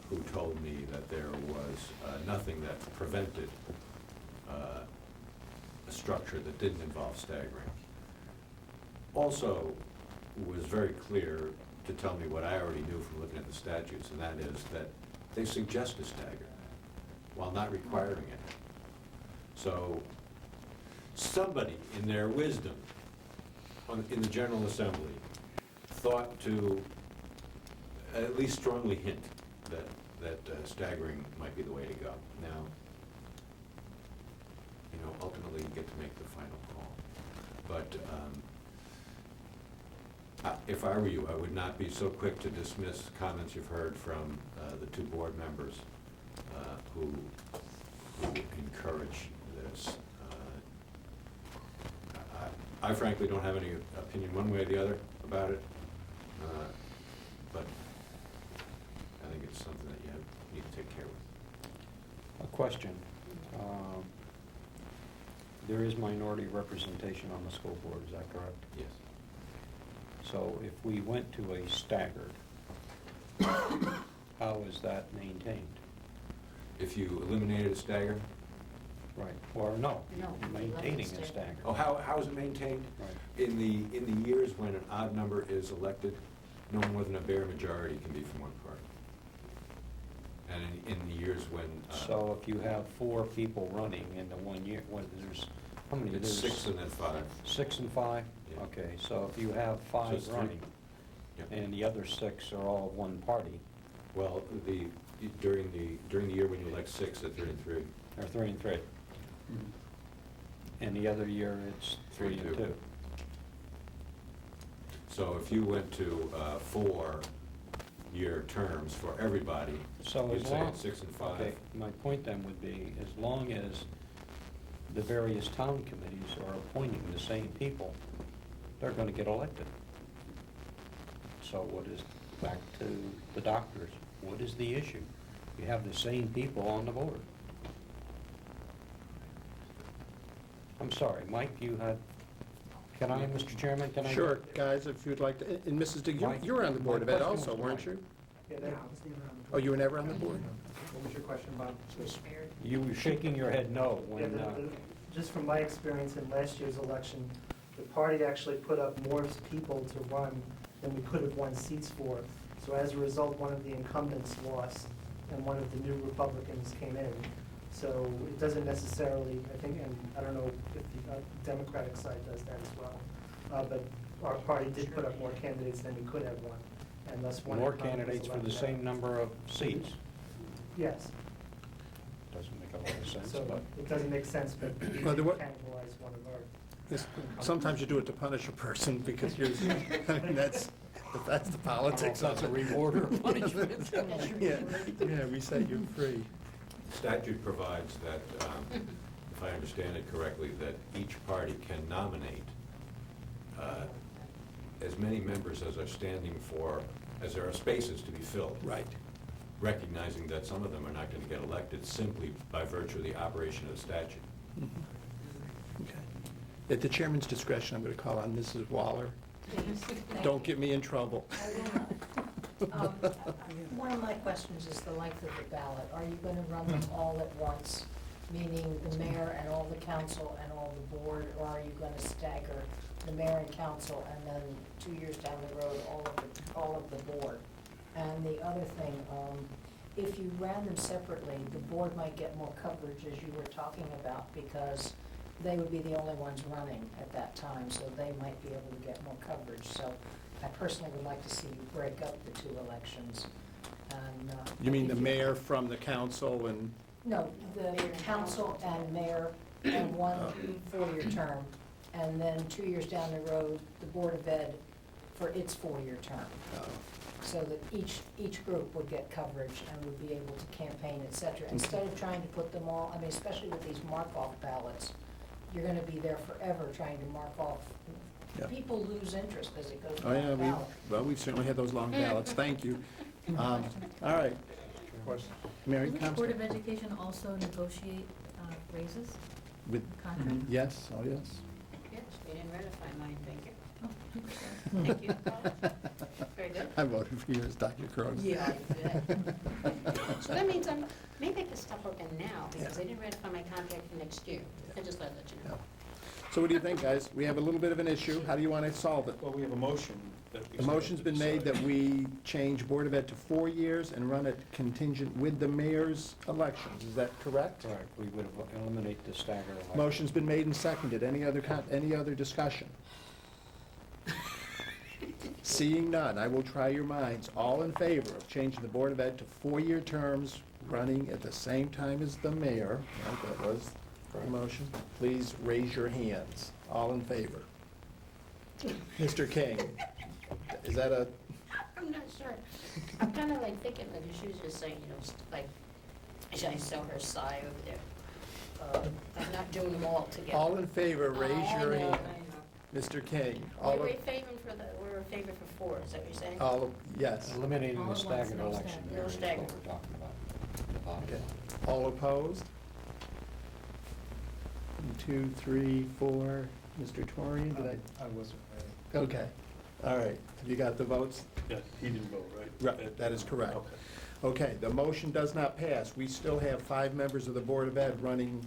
who told me that there was nothing that prevented a structure that didn't involve staggering, also was very clear to tell me what I already knew from looking at the statutes, and that is that they suggest a stagger while not requiring it. So somebody in their wisdom in the General Assembly thought to at least strongly hint that staggering might be the way to go. Now, ultimately you get to make the final call. But if I were you, I would not be so quick to dismiss comments you've heard from the two board members who encourage this. I frankly don't have any opinion one way or the other about it, but I think it's something that you need to take care of. A question. There is minority representation on the school board, is that correct? Yes. So if we went to a staggered, how is that maintained? If you eliminated a stagger, Right, or no, No, maintaining let a it stay. oh, how is it maintained? Right. In the years when an odd number is elected, no more than a bare majority can be from one party. And in the years when So if you have 4 people running in the 1 year, there's, how many? it's There's 6 and then 5. 6 and 5? Yeah. Okay, so if you have So 5 it's 3. running, Yeah. and the other 6 are all of one party, Well, during the year when you elect 6, at 3 and 3. or 3 and 3, and the other year it's 3 and 2. So if you went to 4-year terms for everybody, So you'd as say long, it's 6 and 5. okay, my point then would be, as long as the various town committees are appointing the same people, they're gonna get elected. So what is, back to the doctors, what is the issue? You have the same people on the board. I'm sorry, Mike, you had, can I, Mr. Chairman, can I? Sure, guys, if you'd like to, and Mrs. Diggs, Mike, you were on the Board of my Ed question also, was weren't Mike. you? Yeah, Yeah, I was never on the Oh, you were never on the board? What was your question, Bob? Spared. You were shaking your head no Yeah, when, just from my experience in last year's election, the party actually put up more people to run than we could have won seats for. So as a result, one of the incumbents lost and one of the new Republicans came in. So it doesn't necessarily, I think, and I don't know if the Democratic side does that as well, but our party did put up more candidates than we could have won, and thus one more incumbent was candidates for the elected same out. number of seats. Yes, Doesn't make a lot of sense, so but. it doesn't make sense, but we Well, there wa- cannibalize one of our. This- Sometimes you do it to punish a person because you're, I mean, that's the politics That's a of it. reward or punishment. Yeah, yeah, we set you free. Statute provides that, if I understand it correctly, that each party can nominate as many members as are standing for, as there are spaces to be filled. Right. Recognizing that some of them are not going to get elected simply by virtue of the operation of the statute. Okay. At the chairman's discretion, I'm going to call on Mrs. Waller. Don't get me in trouble. One of my questions is the length of the ballot. Are you gonna run them all at once, meaning the mayor and all the council and all the board, or are you gonna stagger the mayor and council and then 2 years down the road, all of the board? And the other thing, if you ran them separately, the board might get more coverage, as you were talking about, because they would be the only ones running at that time, so they might be able to get more coverage. So I personally would like to see you break up the 2 elections. And, You mean the mayor from the council and, No, the council and mayor and one 4-year term, and then 2 years down the road, the Board of Ed for its 4-year term. So that each group would get coverage and would be able to campaign, et cetera. Instead of trying to put them all, I mean, especially with these mark-off ballots, you're gonna be there forever trying to mark off. Yeah. People lose interest as it goes oh yeah, down the ballot. we've certainly had those long ballots, thank you. All right, question. Mary Doesn't the Board Comstock? of Education also negotiate raises, With, contracts? yes, oh, yes. Yes, we didn't ratify mine, thank you. Oh, Thank you. Very good. I voted for you as Dr. Crowe. Yeah, you did. So that means maybe I can stop working now, because they didn't ratify my contract for next year. I just thought I'd let you know. So what do you think, guys? We have a little bit of an issue. How do you want to solve it? Well, we have a motion that we The motion's been made that we change Board of Ed to 4 years and run it contingent with the mayor's elections. Is that correct? Correct, we would eliminate the staggered election. Motion's been made and seconded. Any other discussion? Seeing none, I will try your minds. All in favor of changing the Board of Ed to 4-year terms, running at the same time as the mayor, right, that was the motion, please raise your hands. All in favor? Mr. King, is that a, I'm not sure. I'm kind of like thinking, like she was just saying, like, should I sell her sigh over there? I'm not doing them all together. all in favor, raise your I know, hand. I know. Mr. King, all We're of, in favor we're in favor for 4, is that what you're saying? all of, yes. Eliminating All the at once, staggered no election. staggered. Mary, No is staggered. what we're talking about. Okay. All opposed? 1, 2, 3, 4. Mr. Torian, did I wasn't ready. I? Okay, all right. Have you got the votes? Yeah, he didn't vote, right? Right, that is correct. Okay. Okay, the motion does not pass. We still have 5 members of the Board of Ed running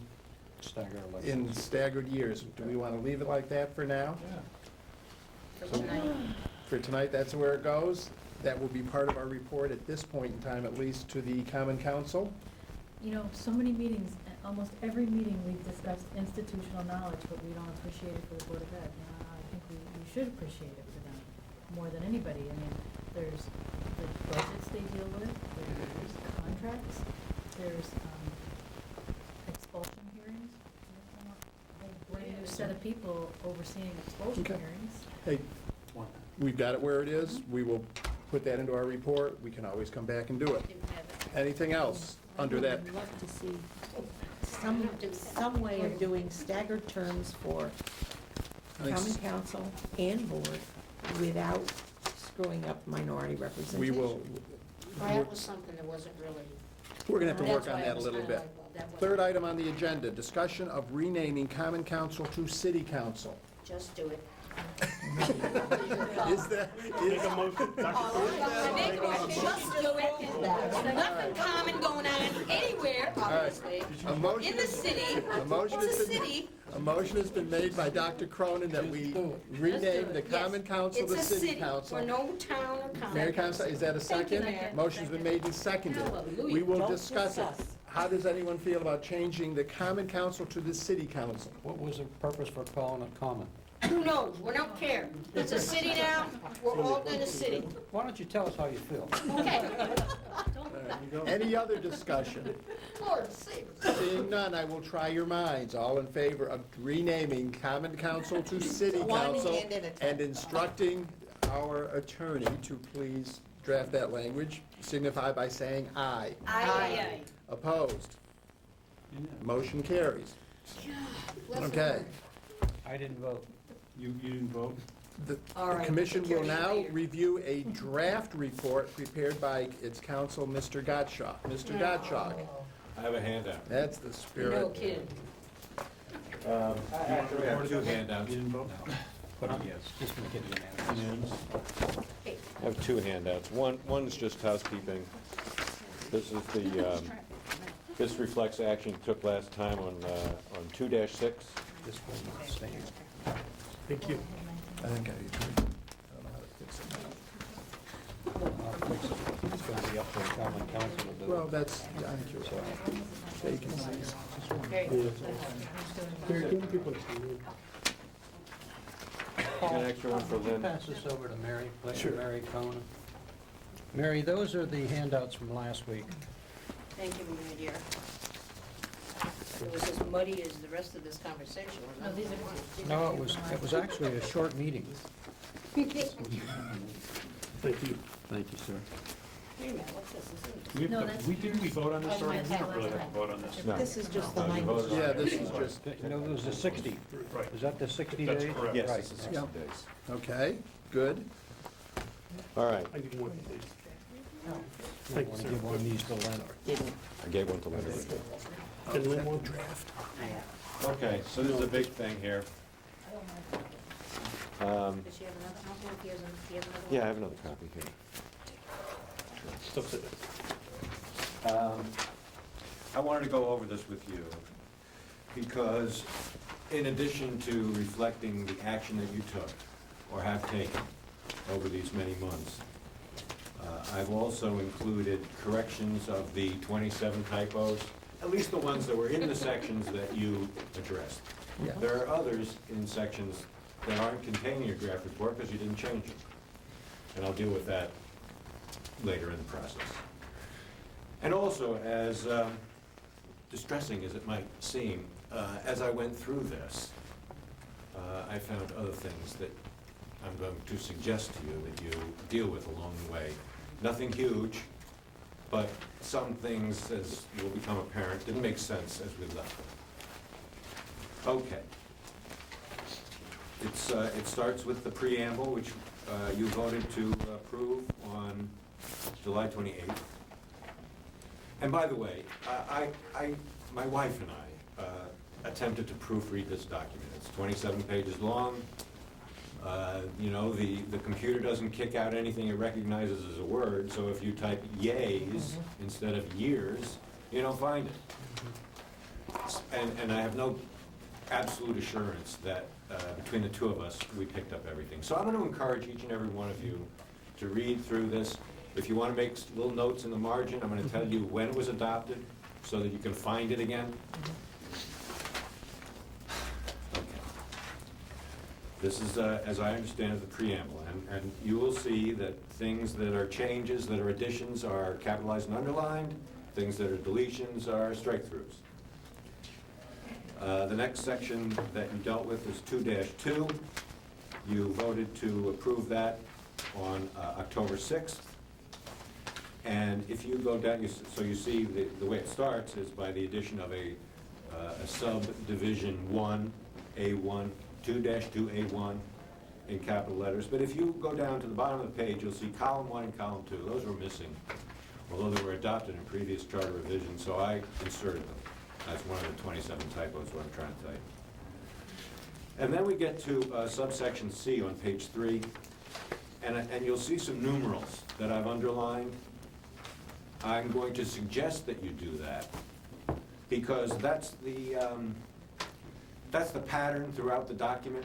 Staggered election. in staggered years. Do we want to leave it like that for now? Yeah. For tonight? For tonight, that's where it goes. That will be part of our report at this point in time, at least, to the Common Council. You know, so many meetings, almost every meeting, we've discussed institutional knowledge, but we don't appreciate it for the Board of Ed. I think we should appreciate it for them, more than anybody. I mean, there's the budgets they deal with, there's contracts, there's expulsion hearings. There's a whole brand new set of people overseeing expulsion Okay. hearings. Hey, One. we've got it where it is. We will put that into our report. We can always come back and do it. Didn't have it. Anything else under that? I would love to see some way of doing staggered terms for I think common council and board without screwing up minority We representation. will, That was something that wasn't really. we're going to have to work That's on why I that a was little kinda bit. like, well, that wasn't- Third item on the agenda, discussion of renaming Common Council to City Council. Just do it. Is that, Make a motion, Just do it. There's nothing common going on anywhere, obviously. a motion, In the city, a motion it's a has been, city. a motion has been made by Dr. Cronin that we rename the Yes, Common Council to It's a City city, Council. we're no town or county. Mary Council, is that a Thank you, second? Mayor. Motion's been made and seconded. Hallelujah. We will Don't discuss it. discuss. How does anyone feel about changing the Common Council to the City Council? What was the purpose for calling it common? Who knows, we don't care. It's a city now, we're all in a city. Why don't you tell us how you feel? Okay. Any other discussion? Lord, save us. Seeing none, I will try your minds. All in favor of renaming Common Council to City One Council hand at a time. and instructing our attorney to please draft that language, signify by saying aye. Aye. Opposed? Motion carries. Bless Okay. I didn't vote. You didn't vote? The All the right, commission we'll will take care of now you later. review a draft report prepared by its counsel, Mr. Gottschalk. Mr. Gottschalk, I have a handout. that's the No spirit. kidding. Actually, I have 2 handouts. You didn't vote? Put it yes, just make it unanimous. Hey, I have 2 handouts. One's just housekeeping. This is this reflects action you took last time on 2-6. This will not stand. Thank you. I think I don't know how to fix it now. I'll fix it. It's going to be up to the common council to do it. Well, that's, I think you're right. Vacancies. very Yeah. good. Mary, can you give one to me? An extra one for Lynn. Pass this over to Mary, please, Sure. Mary Conan. Mary, those are the handouts from last week. Thank you, my dear. It was as muddy as the rest of this conversation, No, wasn't these it? are. No, it was actually a short meeting. Thank you. Thank you, sir. Wait a minute, what's this? This isn't- No, that's Didn't we vote on this yours. already? Oh, We don't really that's have to vote on this. No. This is just the No, you language. voted on Yeah, it. this is just, No, it was the 60. Right. Is that the 60 That's days? correct. Yes, Right. this is 60 Yeah. days. okay, good. All right. I need one, please. Thank you, Want sir. to give one of these to Leonard? I gave one to Linda. And Lynn, one? Okay, so this is a big thing here. Does she have another, I don't know if he has another one. Yeah, I have another copy here. It's upside down. I wanted to go over this with you because in addition to reflecting the action that you took or have taken over these many months, I've also included corrections of the 27 typos, at least the ones that were in the sections that you addressed. Yeah. There are others in sections that aren't contained in your draft report because you didn't change them. And I'll deal with that later in the process. And also, as distressing as it might seem, as I went through this, I found other things that I'm going to suggest to you that you deal with along the way. Nothing huge, but some things, as will become apparent, didn't make sense as we left them. Okay. It starts with the preamble, which you voted to approve on July 28th. And by the way, my wife and I attempted to proofread this document. It's 27 pages long. You know, the computer doesn't kick out anything it recognizes as a word, so if you type yays instead of years, you don't find it. And I have no absolute assurance that between the two of us, we picked up everything. So I'm going to encourage each and every one of you to read through this. If you want to make little notes in the margin, I'm going to tell you when it was adopted so that you can find it again. Okay. This is, as I understand it, the preamble. And you will see that things that are changes, that are additions, are capitalized and underlined. Things that are deletions are strike-throughs. The next section that you dealt with is 2-2. You voted to approve that on October 6th. And if you go down, so you see the way it starts is by the addition of a subdivision 1, A1, 2-2A1 in capital letters. But if you go down to the bottom of the page, you'll see column 1 and column 2. Those were missing, although they were adopted in previous charter revisions, so I inserted them. That's one of the 27 typos what I'm trying to type. And then we get to subsection C on page 3, and you'll see some numerals that I've underlined. I'm going to suggest that you do that because that's the pattern throughout the document.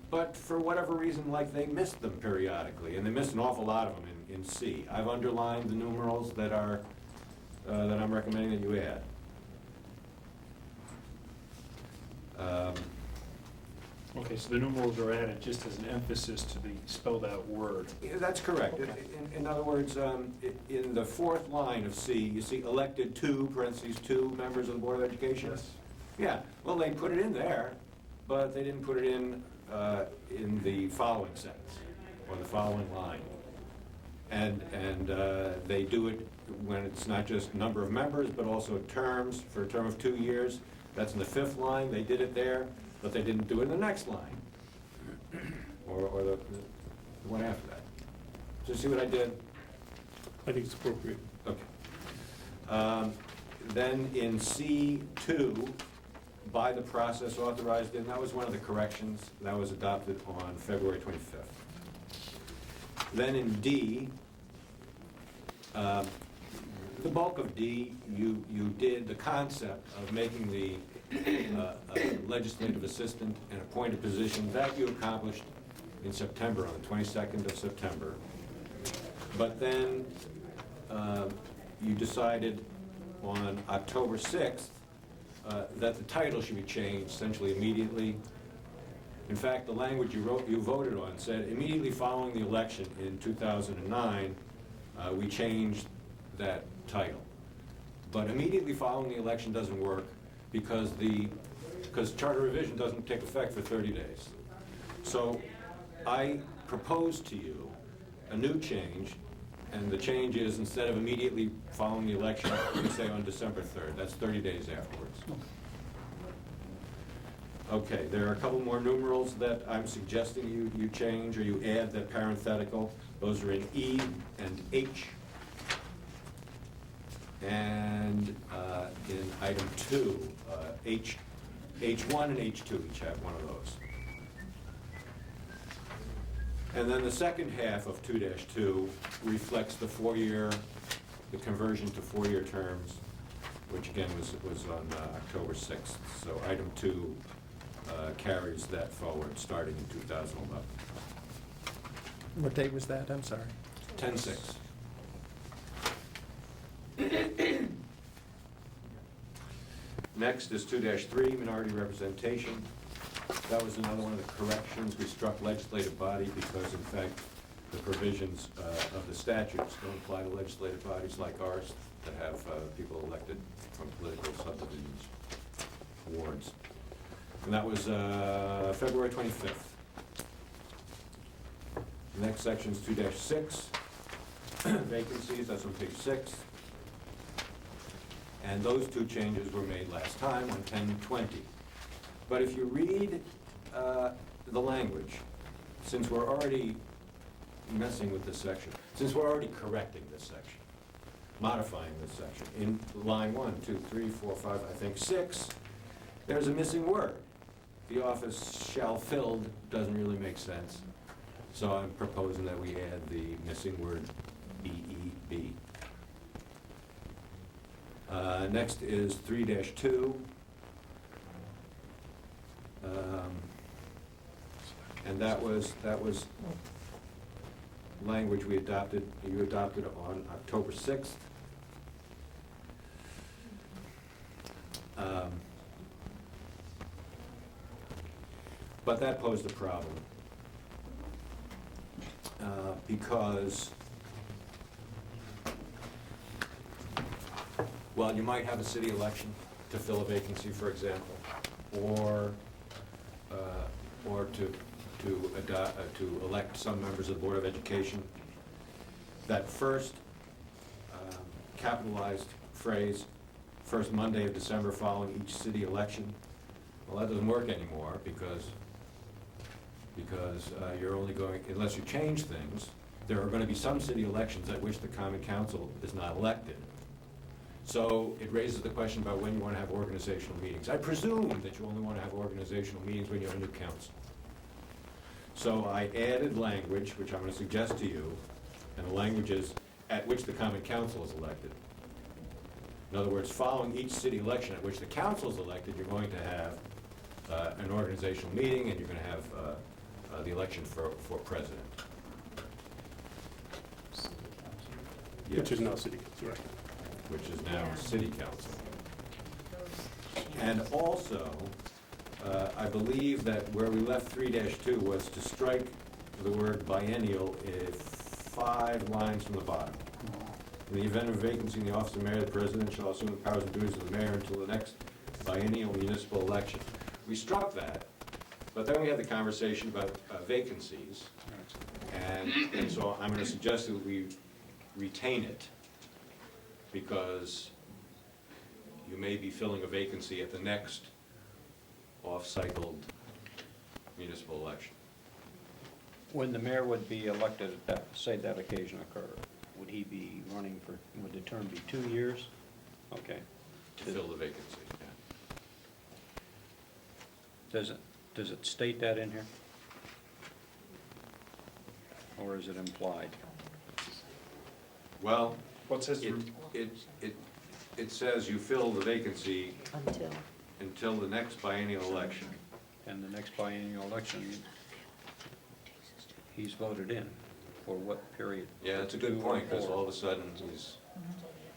But for whatever reason, like they missed them periodically, and they missed an awful lot of them in C. I've underlined the numerals that are that I'm recommending that you add. Okay, so the numerals are added just as an emphasis to the spelled-out word. Yeah, that's correct. Okay. In other words, in the fourth line of C, you see elected two, parentheses, 2 members of the Board of Education? Yes. Yeah, well, they put it in there, but they didn't put it in the following sentence, or the following line. And they do it when it's not just number of members, but also terms, for a term of 2 years. That's in the 5th line, they did it there, but they didn't do it in the next line, or the one after that. So see what I did? I think it's appropriate. Okay. Then in C2, by the process authorized in, that was one of the corrections that was adopted on February 25th. Then in D, the bulk of D, you did the concept of making the legislative assistant an appointed position. That you accomplished in September, on the 22nd of September. But then you decided on October 6th that the title should be changed essentially immediately. In fact, the language you voted on said immediately following the election in 2009, we changed that title. But immediately following the election doesn't work because charter revision doesn't take effect for 30 days. So I proposed to you a new change, and the change is instead of immediately following the election, we say on December 3rd. That's 30 days afterwards. Okay, there are a couple more numerals that I'm suggesting you change or you add that parenthetical. Those are in E and H. And in item 2, H1 and H2 each have one of those. And then the second half of 2-2 reflects the conversion to 4-year terms, which again was on October 6th. So item 2 carries that forward, starting in 2011. What date was that? I'm sorry. 10-6. Next is 2-3, minority representation. That was another one of the corrections. We struck legislative body because, in fact, the provisions of the statutes don't apply to legislative bodies like ours that have people elected from political subdivisions, wards. And that was February 25th. The next section is 2-6, vacancies, that's on page 6. And those 2 changes were made last time on 10-20. But if you read the language, since we're already messing with this section, since we're already correcting this section, modifying this section, in line 1, 2, 3, 4, 5, I think 6, there's a missing word. The office shall filled doesn't really make sense. So I'm proposing that we add the missing word BEB. Next is 3-2. And that was language you adopted on October 6th. But that posed a problem because, well, you might have a city election to fill a vacancy, for example, or to elect some members of the Board of Education. That first capitalized phrase, first Monday of December following each city election, well, that doesn't work anymore because you're only going, unless you change things, there are going to be some city elections at which the Common Council is not elected. So it raises the question about when you want to have organizational meetings. I presume that you only want to have organizational meetings when you have a new council. So I added language, which I'm going to suggest to you, and the language is at which the Common Council is elected. In other words, following each city election at which the council is elected, you're going to have an organizational meeting, and you're going to have the election for president. Which is now city council, right? Which is now city council. And also, I believe that where we left 3-2 was to strike the word biennial 5 lines from the bottom. In the event of vacancy in the office of mayor, the president shall assume the powers and duties of the mayor until the next biennial municipal election. We struck that, but then we had the conversation about vacancies, and so I'm going to suggest that we retain it, because you may be filling a vacancy at the next off-cycled municipal election. When the mayor would be elected, say that occasion occurred, would he be running for, would the term be 2 years? Okay. To fill the vacancy, yeah. Does it state that in here? Or is it implied? Well, What's his? it says you fill the vacancy Until. until the next biennial election. And the next biennial election, he's voted in for what period? Yeah, that's a good point, because all of a sudden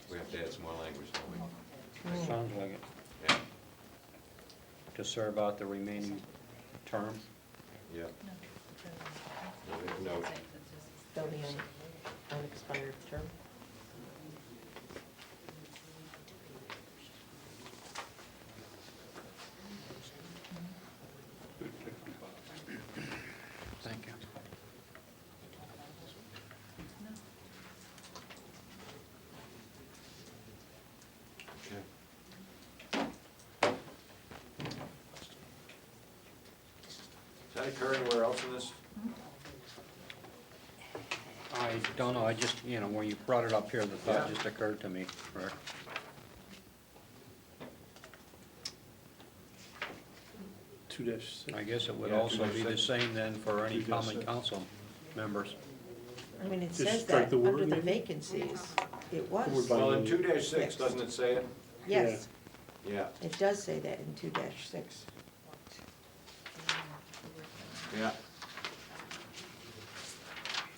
we have to add some more language, don't we? Sounds like it. Yeah, To serve out the remaining term? yeah. No, Still the unexpired term. Thank you. okay. Does that occur anywhere else in this? I don't know, I just, when you brought it up here, the thought Yeah. just occurred to me, Rick. I guess it would Yeah, also be the 2-6. same then for any 2-6. common council members. I mean, it Just says strike that the word, under the maybe? vacancies. It Word was. by- Well, in 2-6, Yes. doesn't it say it? Yes, Yeah, it does say that in 2-6. yeah.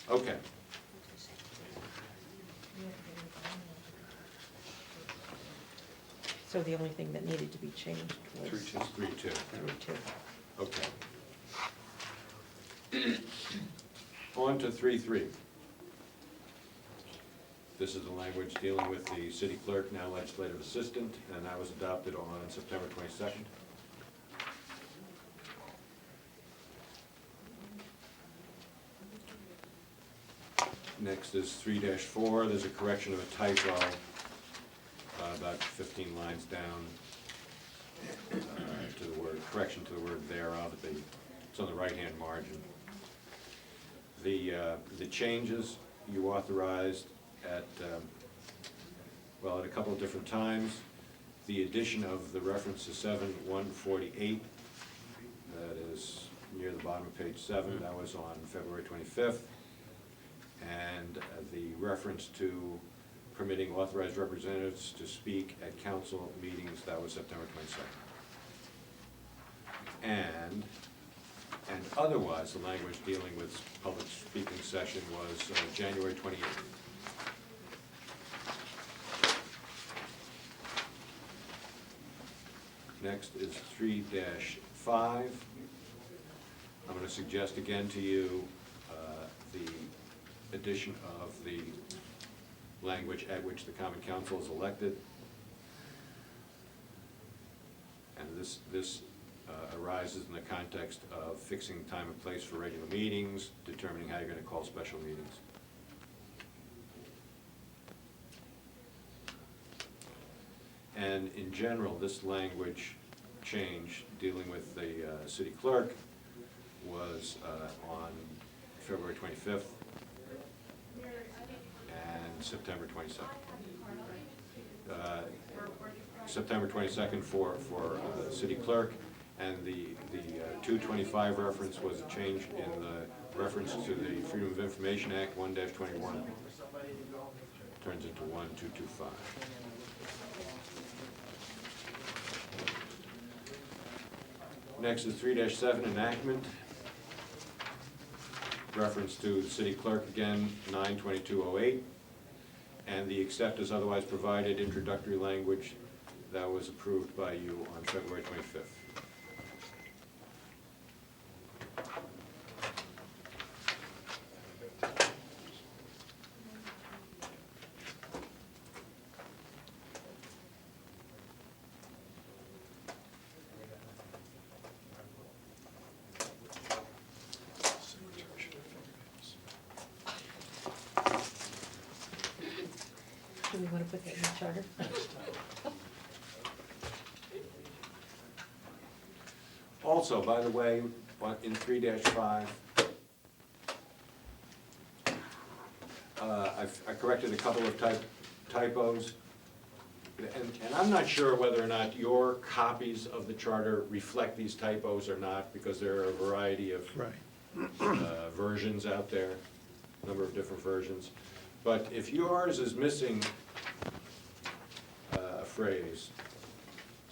Okay. So the only thing that needed to be changed was 3-2. 3-2. Okay. On to 3-3. This is the language dealing with the city clerk, now legislative assistant, and that was adopted on September 22nd. Next is 3-4, there's a correction of a typo, about 15 lines down, to the word, correction to the word thereof, it's on the right-hand margin. The changes you authorized at a couple of different times. The addition of the reference to 7-148, that is near the bottom of page 7, that was on February 25th. And the reference to permitting authorized representatives to speak at council meetings, that was September 22nd. And otherwise, the language dealing with public speaking session was January 28th. Next is 3-5. I'm going to suggest again to you the addition of the language at which the common council is elected. And this arises in the context of fixing time and place for regular meetings, determining how you're going to call special meetings. And in general, this language change dealing with the city clerk was on February 25th and September 22nd. September 22nd for city clerk, and the 225 reference was a change in the reference to the Freedom of Information Act 1-21. Turns into 1225. Next is 3-7 enactment. Reference to the city clerk again, 9/2208. And the except as otherwise provided introductory language that was approved by you on February 25th. Do we want to put that in the charter? Also, by the way, in 3-5, I corrected a couple of typos. And I'm not sure whether or not your copies of the charter reflect these typos or not, because there are a variety of versions out there, a number of different versions. But if yours is missing a phrase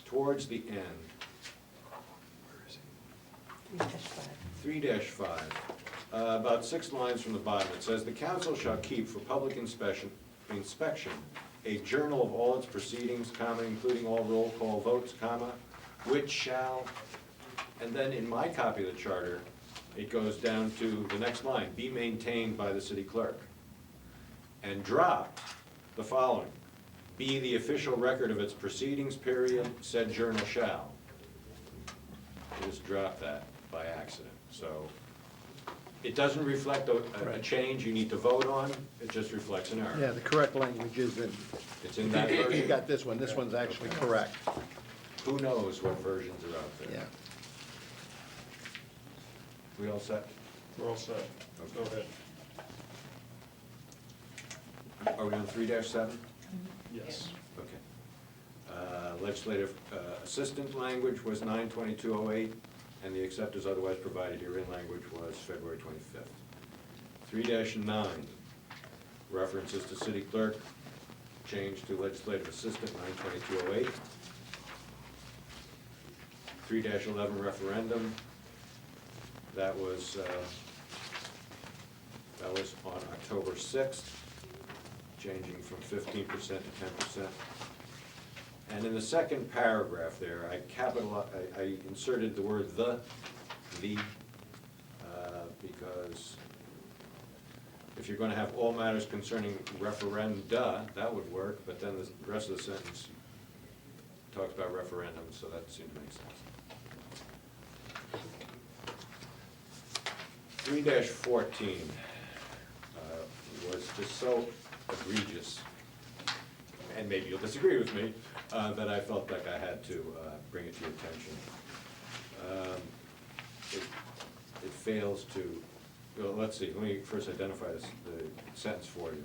towards the end, 3-5, about 6 lines from the bottom, it says, "The council shall keep for public inspection a journal of all its proceedings, comma, including all roll call votes, comma, which shall," and then in my copy of the charter, it goes down to the next line, "be maintained by the city clerk," and drop the following, "be the official record of its proceedings, period, said journal shall." I just dropped that by accident, so it doesn't reflect a change you need to vote on, it just reflects an error. Yeah, the correct language is in, It's in that you've version. got this one, this one's actually correct, Who knows what versions are out there? yeah. We all set? We're all set. Go ahead. Are we on 3-7? Yes. Okay. Legislative assistant language was 9/22/08, and the except as otherwise provided herein language was February 25th. 3-9, references to city clerk, changed to legislative assistant 9/22/08. 3-11 referendum, that was on October 6th, changing from 15% to 10%. And in the second paragraph there, I inserted the word because if you're gonna have all matters concerning referenda, that would work, but then the rest of the sentence talks about referendum, so that seemed to make sense. 3-14 was just so egregious, and maybe you'll disagree with me, that I felt like I had to bring it to your attention. It fails to, well, let's see, let me first identify the sentence for you.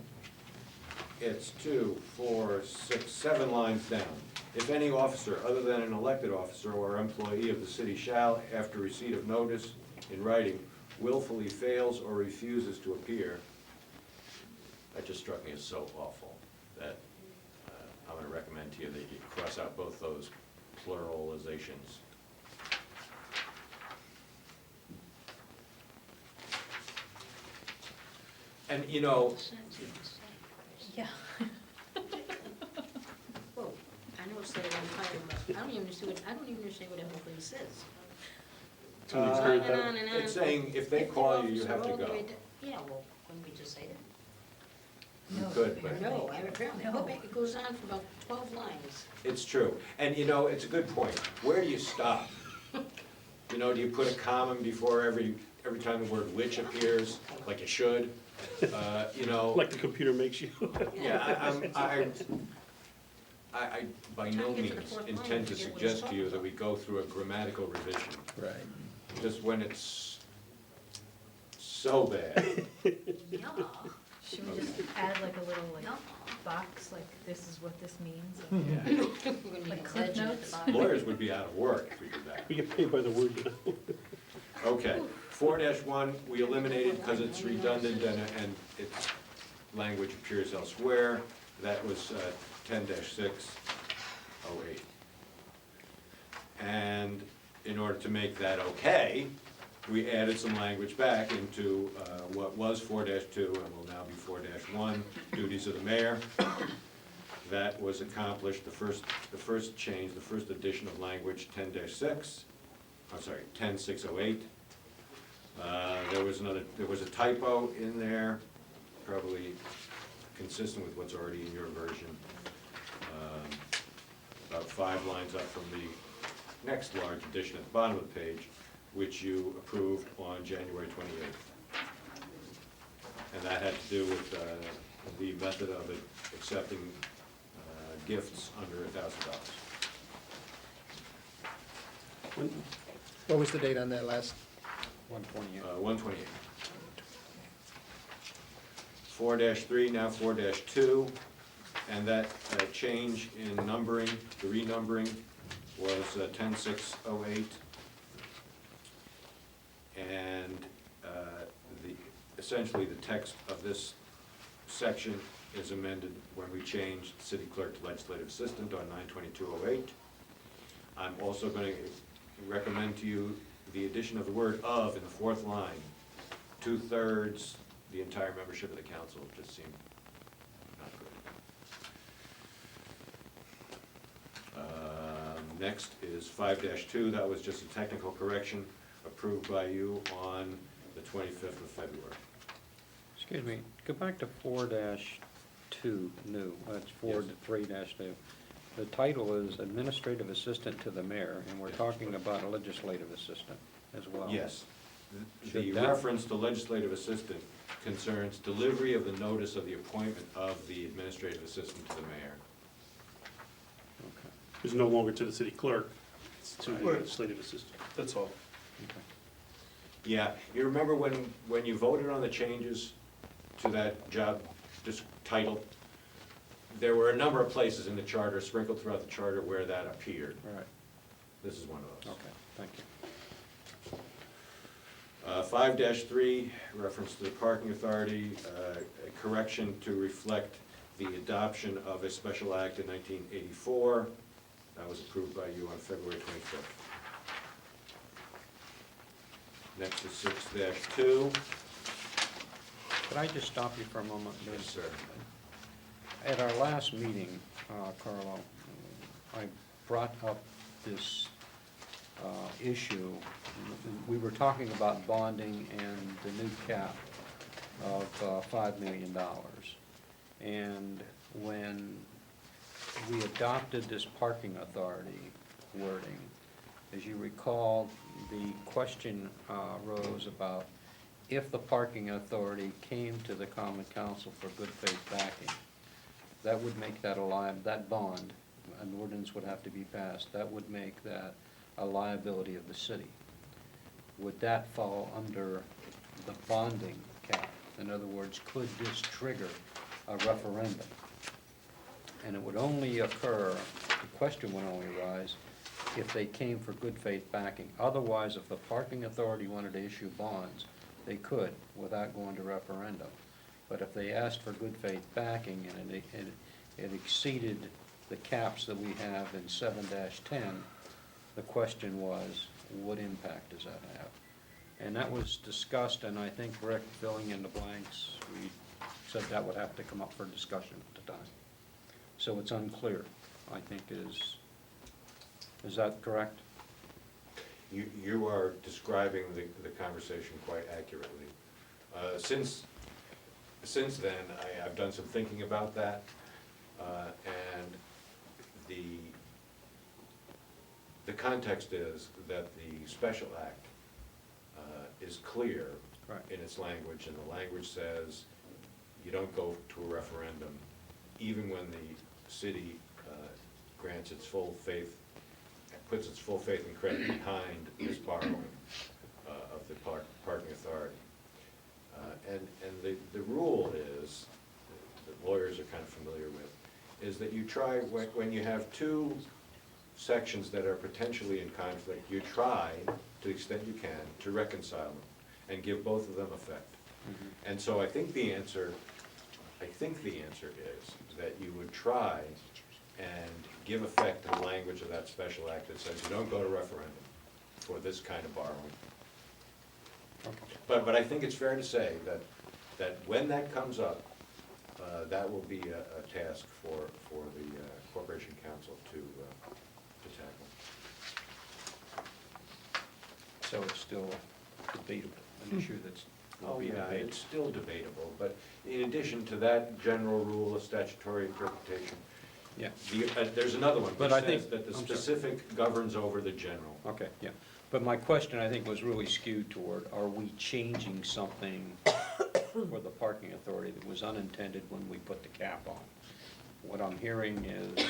It's 2, 4, 6, 7 lines down. If any officer other than an elected officer or employee of the city shall, after receipt of notice in writing, willfully fails or refuses to appear, that just struck me as so awful that I'm going to recommend to you that you cross out both those pluralizations. And you know, Yeah. Whoa, I know it's there on fire, but I don't even understand what everybody says. So we agree with that? On and on. it's saying if they call you, you have to All the go. way Yeah, well, couldn't we just say that? You could, but No, apparently, it goes on for about 12 lines. it's true. And you know, it's a good point. Where do you stop? You know, do you put a comma before every time the word which appears, like you should? You know. Like the computer makes you. Yeah, I by no Trying to get means to the fourth line intend to to get what it's suggest to you that we go through a grammatical revision, Right. just when it's so bad. Yeah. Should we just add like a little No. box, like this is what this means? Yeah. We're gonna need Like a Cliff legend at Notes? the bottom. Lawyers would be out of work if we did that. We get paid by the word, you know. Okay, 4-1, we eliminated because it's redundant and its language appears elsewhere. That was 10-608. And in order to make that okay, we added some language back into what was 4-2 and will now be 4-1, duties of the mayor. That was accomplished, the first change, the first addition of language 10-6. I'm sorry, 10-608. There was a typo in there, probably consistent with what's already in your version. About 5 lines up from the next large addition at the bottom of the page, which you approved on January 28th. And that had to do with the method of accepting gifts under $1,000. What was the date on that last? 128. 128. 4-3, now 4-2, and that change in numbering, the renumbering, was 10-608. And essentially the text of this section is amended when we changed city clerk to legislative assistant on 9/22/08. I'm also going to recommend to you the addition of the word "of" in the 4th line. 2/3, the entire membership of the council just seemed not good. Next is 5-2, that was just a technical correction approved by you on the 25th of February. Excuse me, go back to 4-2, new, that's 4-3-2. The title is Administrative Assistant to the Mayor, and we're Yes. talking about a legislative assistant as well. Yes. The Should that- reference to legislative assistant concerns delivery of the notice of the appointment of the administrative assistant to the mayor. Okay, It's no longer to the city clerk, it's to the legislative assistant. That's all. okay. Yeah, you remember when you voted on the changes to that job title. There were a number of places in the charter, sprinkled throughout the charter, where that appeared. All right, This is one of those. okay, thank you. 5-3, reference to the parking authority, a correction to reflect the adoption of a special act in 1984. That was approved by you on February 25th. Next is 6-2. Could I just stop you for a moment? Yes, sir. At our last meeting, Carlo, I brought up this issue. We were talking about bonding and the new cap of $5 million. And when we adopted this parking authority wording, as you recall, the question rose about if the parking authority came to the common council for good faith backing, that would make that that bond, an ordinance would have to be passed, that would make that a liability of the city. Would that fall under the bonding cap? In other words, could this trigger a referendum? And it would only occur, the question would only arise, if they came for good faith backing. Otherwise, if the parking authority wanted to issue bonds, they could without going to referendum. But if they asked for good faith backing and it exceeded the caps that we have in 7-10, the question was, what impact does that have? And that was discussed, and I think Rick, filling in the blanks, we said that would have to come up for discussion at the time. So it's unclear, I think is that correct? You are describing the conversation quite accurately. Since then, I've done some thinking about that, and the context is that the special act is clear Right. in its language, and the language says you don't go to a referendum, even when the city grants its full faith, puts its full faith and credit behind this borrowing of the parking authority. And the rule is, that lawyers are kind of familiar with, is that you try, when you have two sections that are potentially in conflict, you try, to the extent you can, to reconcile them and give both of them effect. Mm-hmm. And so I think the answer is that you would try and give effect to the language of that special act that says you don't go to referendum for this kind of borrowing. Okay. But I think it's fair to say that when that comes up, that will be a task for the Corporation Council to tackle. So it's still debatable, an issue that's will be Yeah, debated. it's still debatable, but in addition to that general rule of statutory interpretation, Yeah, there's another one But which I think- says that the I'm sorry. specific governs over the general. okay, yeah. But my question, I think, was really skewed toward, are we changing something for the parking authority that was unintended when we put the cap on? What I'm hearing is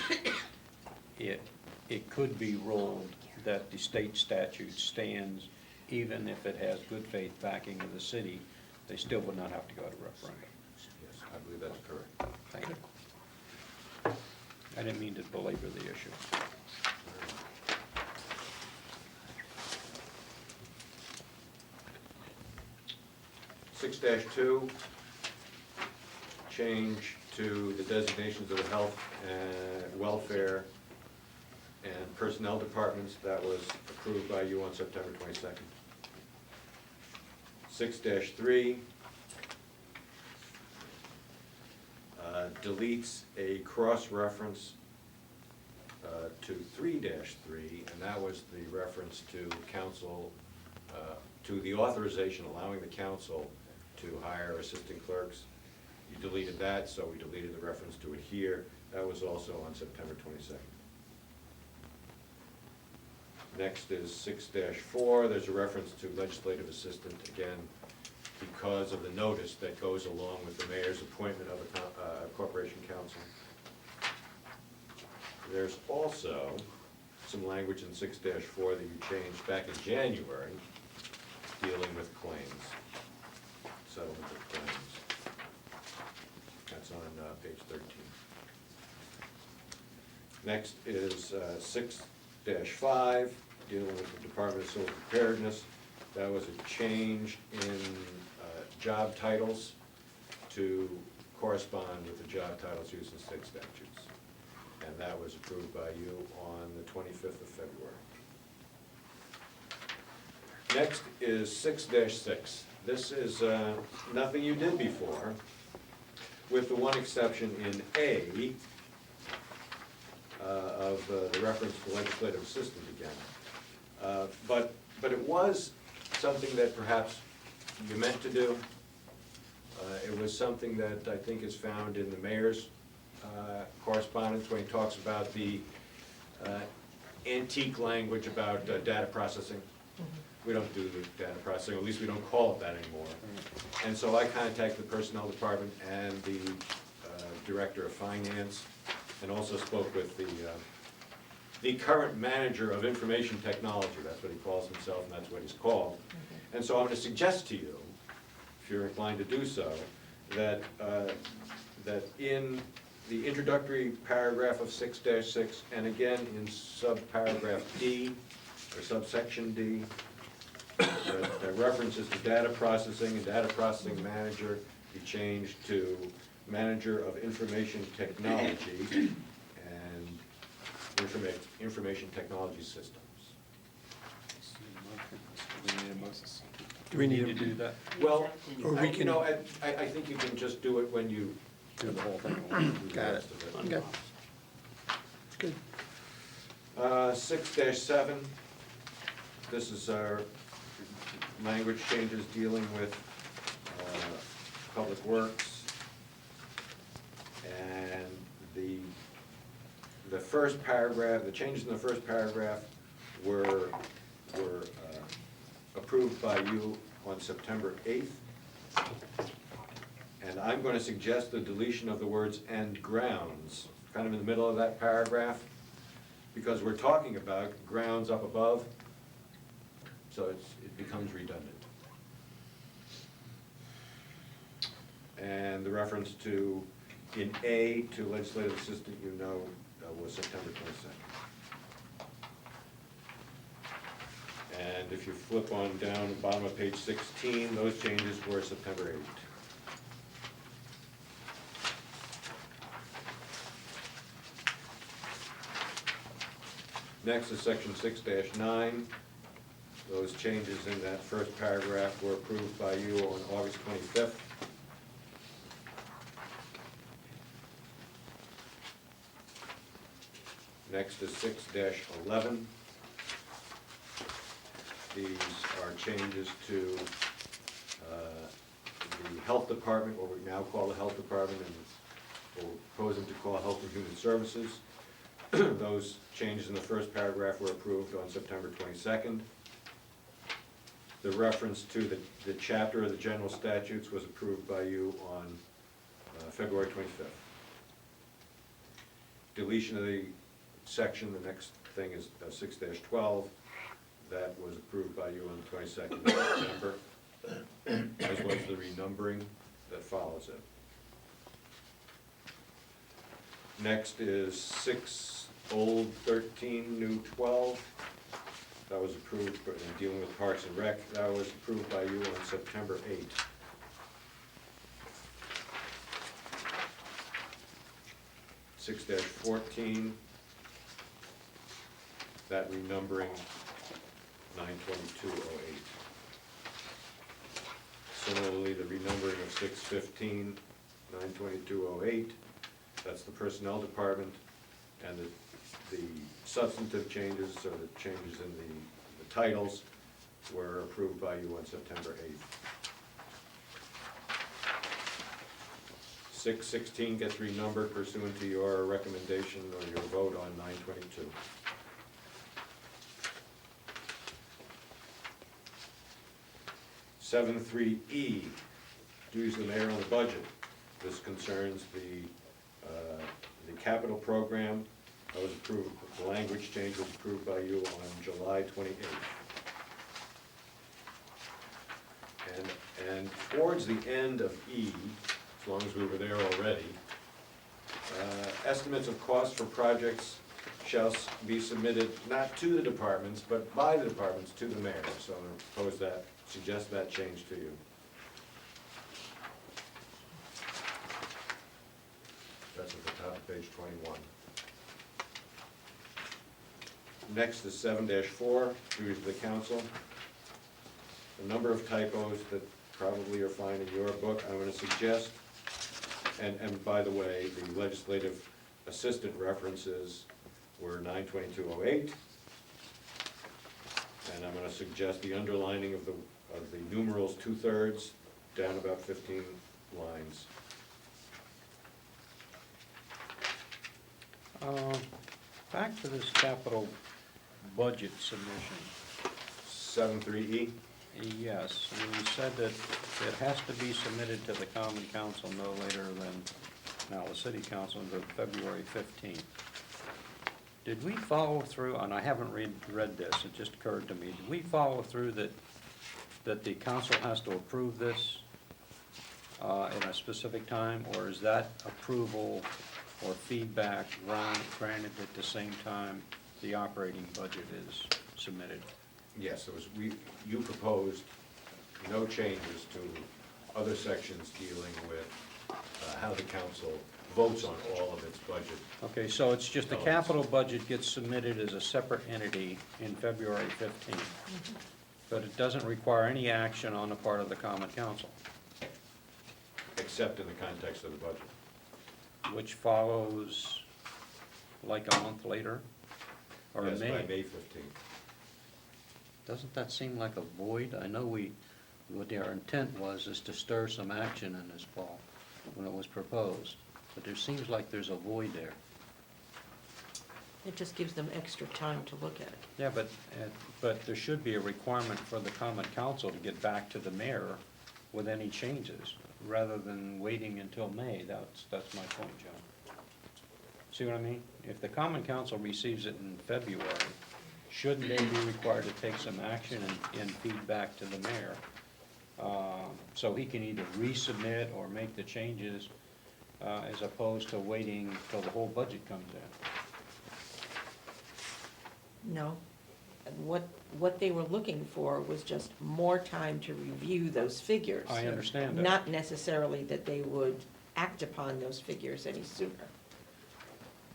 it could be ruled that the state statute stands even if it has good faith backing of the city, they still would not have to go to referendum. Yes, I believe that's correct. Thank you. I didn't mean to belabor the issue. 6-2, change to the designations of the health and welfare and personnel departments. That was approved by you on September 22nd. 6-3, deletes a cross-reference to 3-3, and that was the reference to council, to the authorization allowing the council to hire assistant clerks. You deleted that, so we deleted the reference to it here. That was also on September 22nd. Next is 6-4, there's a reference to legislative assistant, again, because of the notice that goes along with the mayor's appointment of a corporation council. There's also some language in 6-4 that you changed back in January, dealing with claims, settlement of claims. That's That's on page 13. Next is 6-5, dealing with the Department of Civil Preparedness. That was a change in job titles to correspond with the job titles used in state statutes. And that was approved by you on the 25th of February. Next is 6-6. This is nothing you did before, with the one exception in A of the reference to legislative assistant again. But it was something that perhaps you meant to do. It was something that I think is found in the mayor's correspondence when he talks about the antique language about data processing. We don't do data processing, or at least we don't call it that anymore. And so I contacted the personnel department and the director of finance, and also spoke with the current manager of information technology. That's what he calls himself, and that's what he's called. And so I'm going to suggest to you, if you're inclined to do so, that that in the introductory paragraph of 6-6, and again in subparagraph D, or subsection D, that references to data processing and data processing manager be changed to manager of information technology and information technology systems. Do we need to do that? Well, Or we can- I think you can just do it when you Do the whole thing? Got it. Okay. Good. 6-7, this is our language changes dealing with public works. And the first paragraph, the changes in the first paragraph were approved by you on September 8th. And I'm going to suggest the deletion of the words "and grounds," kind of in the middle of that paragraph, because we're talking about grounds up above, so it becomes redundant. And the reference to, in A, to legislative assistant, was September 22nd. And if you flip on down the bottom of page 16, those changes were September 8th. Next is section 6-9. Those changes in that first paragraph were approved by you on August 25th. Next is 6-11. These are changes to the health department, what we now call the health department, and we're proposing to call Health and Human Services. Those changes in the first paragraph were approved on September 22nd. The reference to the chapter of the general statutes was approved by you on February 25th. Deletion of the section, the next thing is 6-12. That was approved by you on the 22nd of September, as well as the renumbering that follows it. Next is 6 old 13, new 12. That was approved in dealing with Parks and Rec. That was approved by you on September 8th. Six 14. That renumbering 9/22/08. Similarly, the renumbering of 6-15, 9/22/08. That's the personnel department, and the substantive changes, or the changes in the titles, were approved by you on September 8th. 6-16 gets renumbered pursuant to your recommendation or your vote on 9/22. 7-3E, duties of the mayor on the budget. This concerns the capital program. That was approved, the language change was approved by you on July 28th. And towards the end of E, as long as we were there already. Estimates of costs for projects shall be submitted not to the departments, but by the departments to the mayor. So I propose that, suggest that change to you. That's at the top of page 21. Next is 7-4, duties of the council. A number of typos that probably are fine in your book. I'm going to suggest, and by the way, the legislative assistant references were 92208. And I'm going to suggest the underlining of the numerals 2/3 down about 15 lines. Back to this capital budget submission. 7-3E. Yes, we said that it has to be submitted to the common council no later than, now the city council, until February 15th. Did we follow through, and I haven't read this, it just occurred to me, did we follow through that the council has to approve this in a specific time, or is that approval or feedback granted at the same time the operating budget is submitted? Yes, it was, you proposed no changes to other sections dealing with how the council votes on all of its budget. Okay, so it's just the capital budget gets submitted as a separate entity in February 15th, but it doesn't require any action on the part of the common council, Except in the context of the budget. which follows like a month later, or in Yes, by May. May 15th. Doesn't that seem like a void? I know what our intent was is to stir some action in this fall when it was proposed, but there seems like there's a void there. It just gives them extra time to look at it. Yeah, but there should be a requirement for the common council to get back to the mayor with any changes, rather than waiting until May. That's my point, John. See what I mean? If the common council receives it in February, shouldn't they be required to take some action and feedback to the mayor? So he can either resubmit or make the changes, as opposed to waiting till the whole budget comes in. No. And what they were looking for was just more time to review those figures. I understand that. Not necessarily that they would act upon those figures any sooner.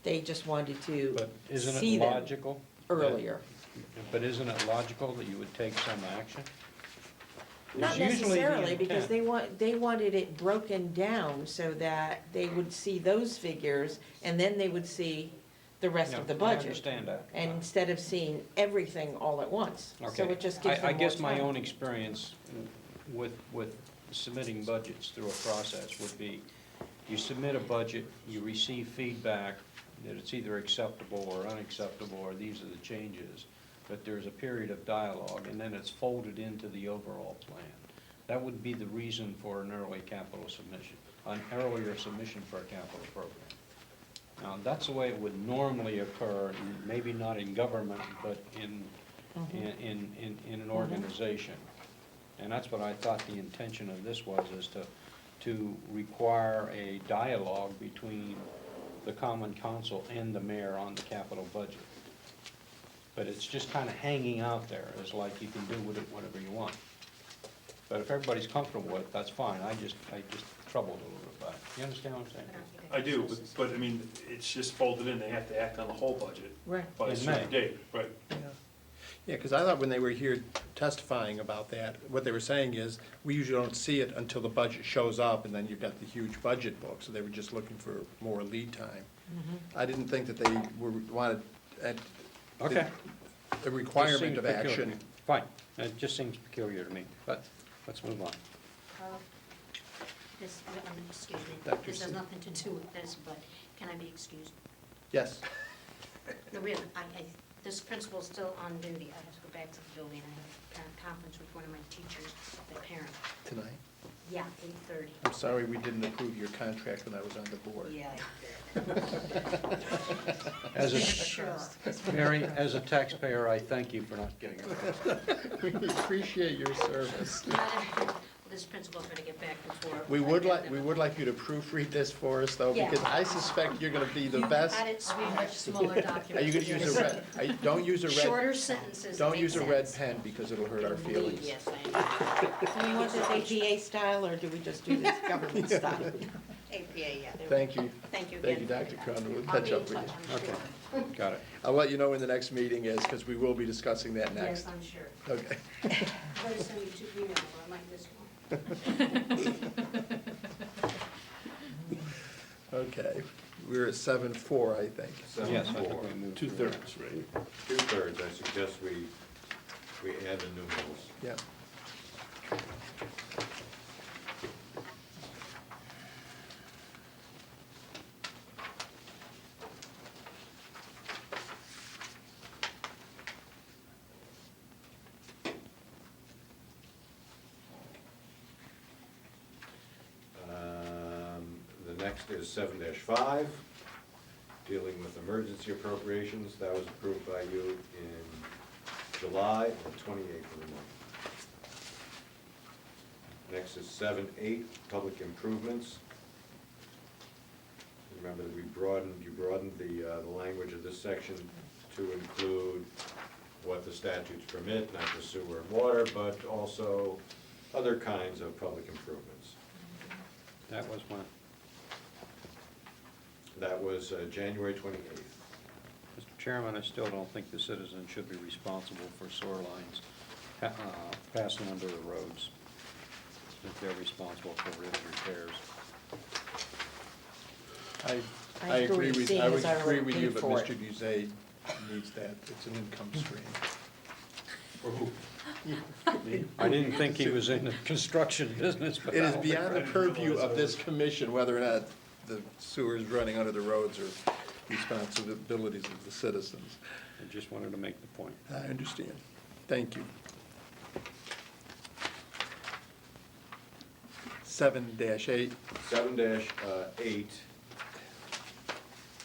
They just wanted to But isn't see it them logical? earlier. But isn't it logical that you would take some action? Not It's usually the necessarily, because intent. they wanted it broken down so that they would see those figures, and then they would see the rest of the Yeah, budget. I understand that. And instead of seeing everything all at once. So Okay. it just gives them I more guess my time. own experience with submitting budgets through a process would be, you submit a budget, you receive feedback that it's either acceptable or unacceptable, or these are the changes, but there's a period of dialogue, and then it's folded into the overall plan. That would be the reason for an early capital submission, an earlier submission for a capital program. Now, that's the way it would normally occur, maybe not in government, but in an organization. And that's what I thought the intention of this was, is to require a dialogue between the common council and the mayor on the capital budget. But it's just kind of hanging out there, it's like you can do with it whatever you want. But if everybody's comfortable with it, that's fine, I just troubled a little bit by it. You understand what I'm saying? I do, but I mean, it's just folded in, they have to act on the whole budget Right. by a In certain May. date, right? Yeah, because I thought when they were here testifying about that, what they were saying is, we usually don't see it until the budget shows up, and then you've got the huge budget book, so they were just looking for more lead time. I didn't think that they wanted Okay. a requirement of Just seems peculiar. action. Fine, it just seems peculiar to me, but let's move on. This, excuse me, Dr. this has C. nothing to do with this, but can I be excused? Yes. No, really, this principal's still on duty. I have to go back to the building. I have a parent conference with one of my teachers, the parent. Tonight? Yeah, 8:30. I'm sorry we didn't approve your contract when I was on the board. Yeah. As a, Sure. Mary, as a taxpayer, I thank you for not getting it. We appreciate your service. Well, this principal's gonna get back before. We would like you to proofread this for us, though, Yeah. because I suspect you're gonna be the best. Had it to be a much smaller document. Are you gonna use a red, don't use a red. Shorter sentences. Don't make use a red sense. pen, because it'll hurt our Indeed, feelings. yes, I Do we want this APA style, or do we just do this government style? am. APA, yeah. there we Thank go. you. Thank you Thank you, again. Dr. Cronin. We'll I'll catch be in up with touch, you. I'm Okay. sure. Got it. I'll let you know when the next meeting is, because we will be discussing that Yes, next. I'm sure. Okay. I'm gonna send you 2 emails, or I might miss one. Okay, we're at 7:04, I think. Yes, I 7-4. think we moved. Two-thirds, right? Two-thirds, I suggest we add the numerals. Yeah. The next is 7-5, dealing with emergency appropriations. That was approved by you in July, the 28th of the month. Next is 7-8, public improvements. Remember that you broadened the language of this section to include what the statutes permit, not just sewer and water, but also other kinds of public improvements. That was when? That was January 28th. Mr. Chairman, I still don't think the citizens should be responsible for sewer lines passing under the roads. I think they're responsible for road repairs. I agree with, seeing I would as I already agree with you, paid but for it. Mr. Buzet needs that. It's an income stream. For who? I didn't think he was in the construction business, but It I is don't beyond the think- purview of this commission whether or not the sewer is running under the roads or responsibilities of the citizens. I just wanted to make the point. I understand. Thank you. 7-8. 7-8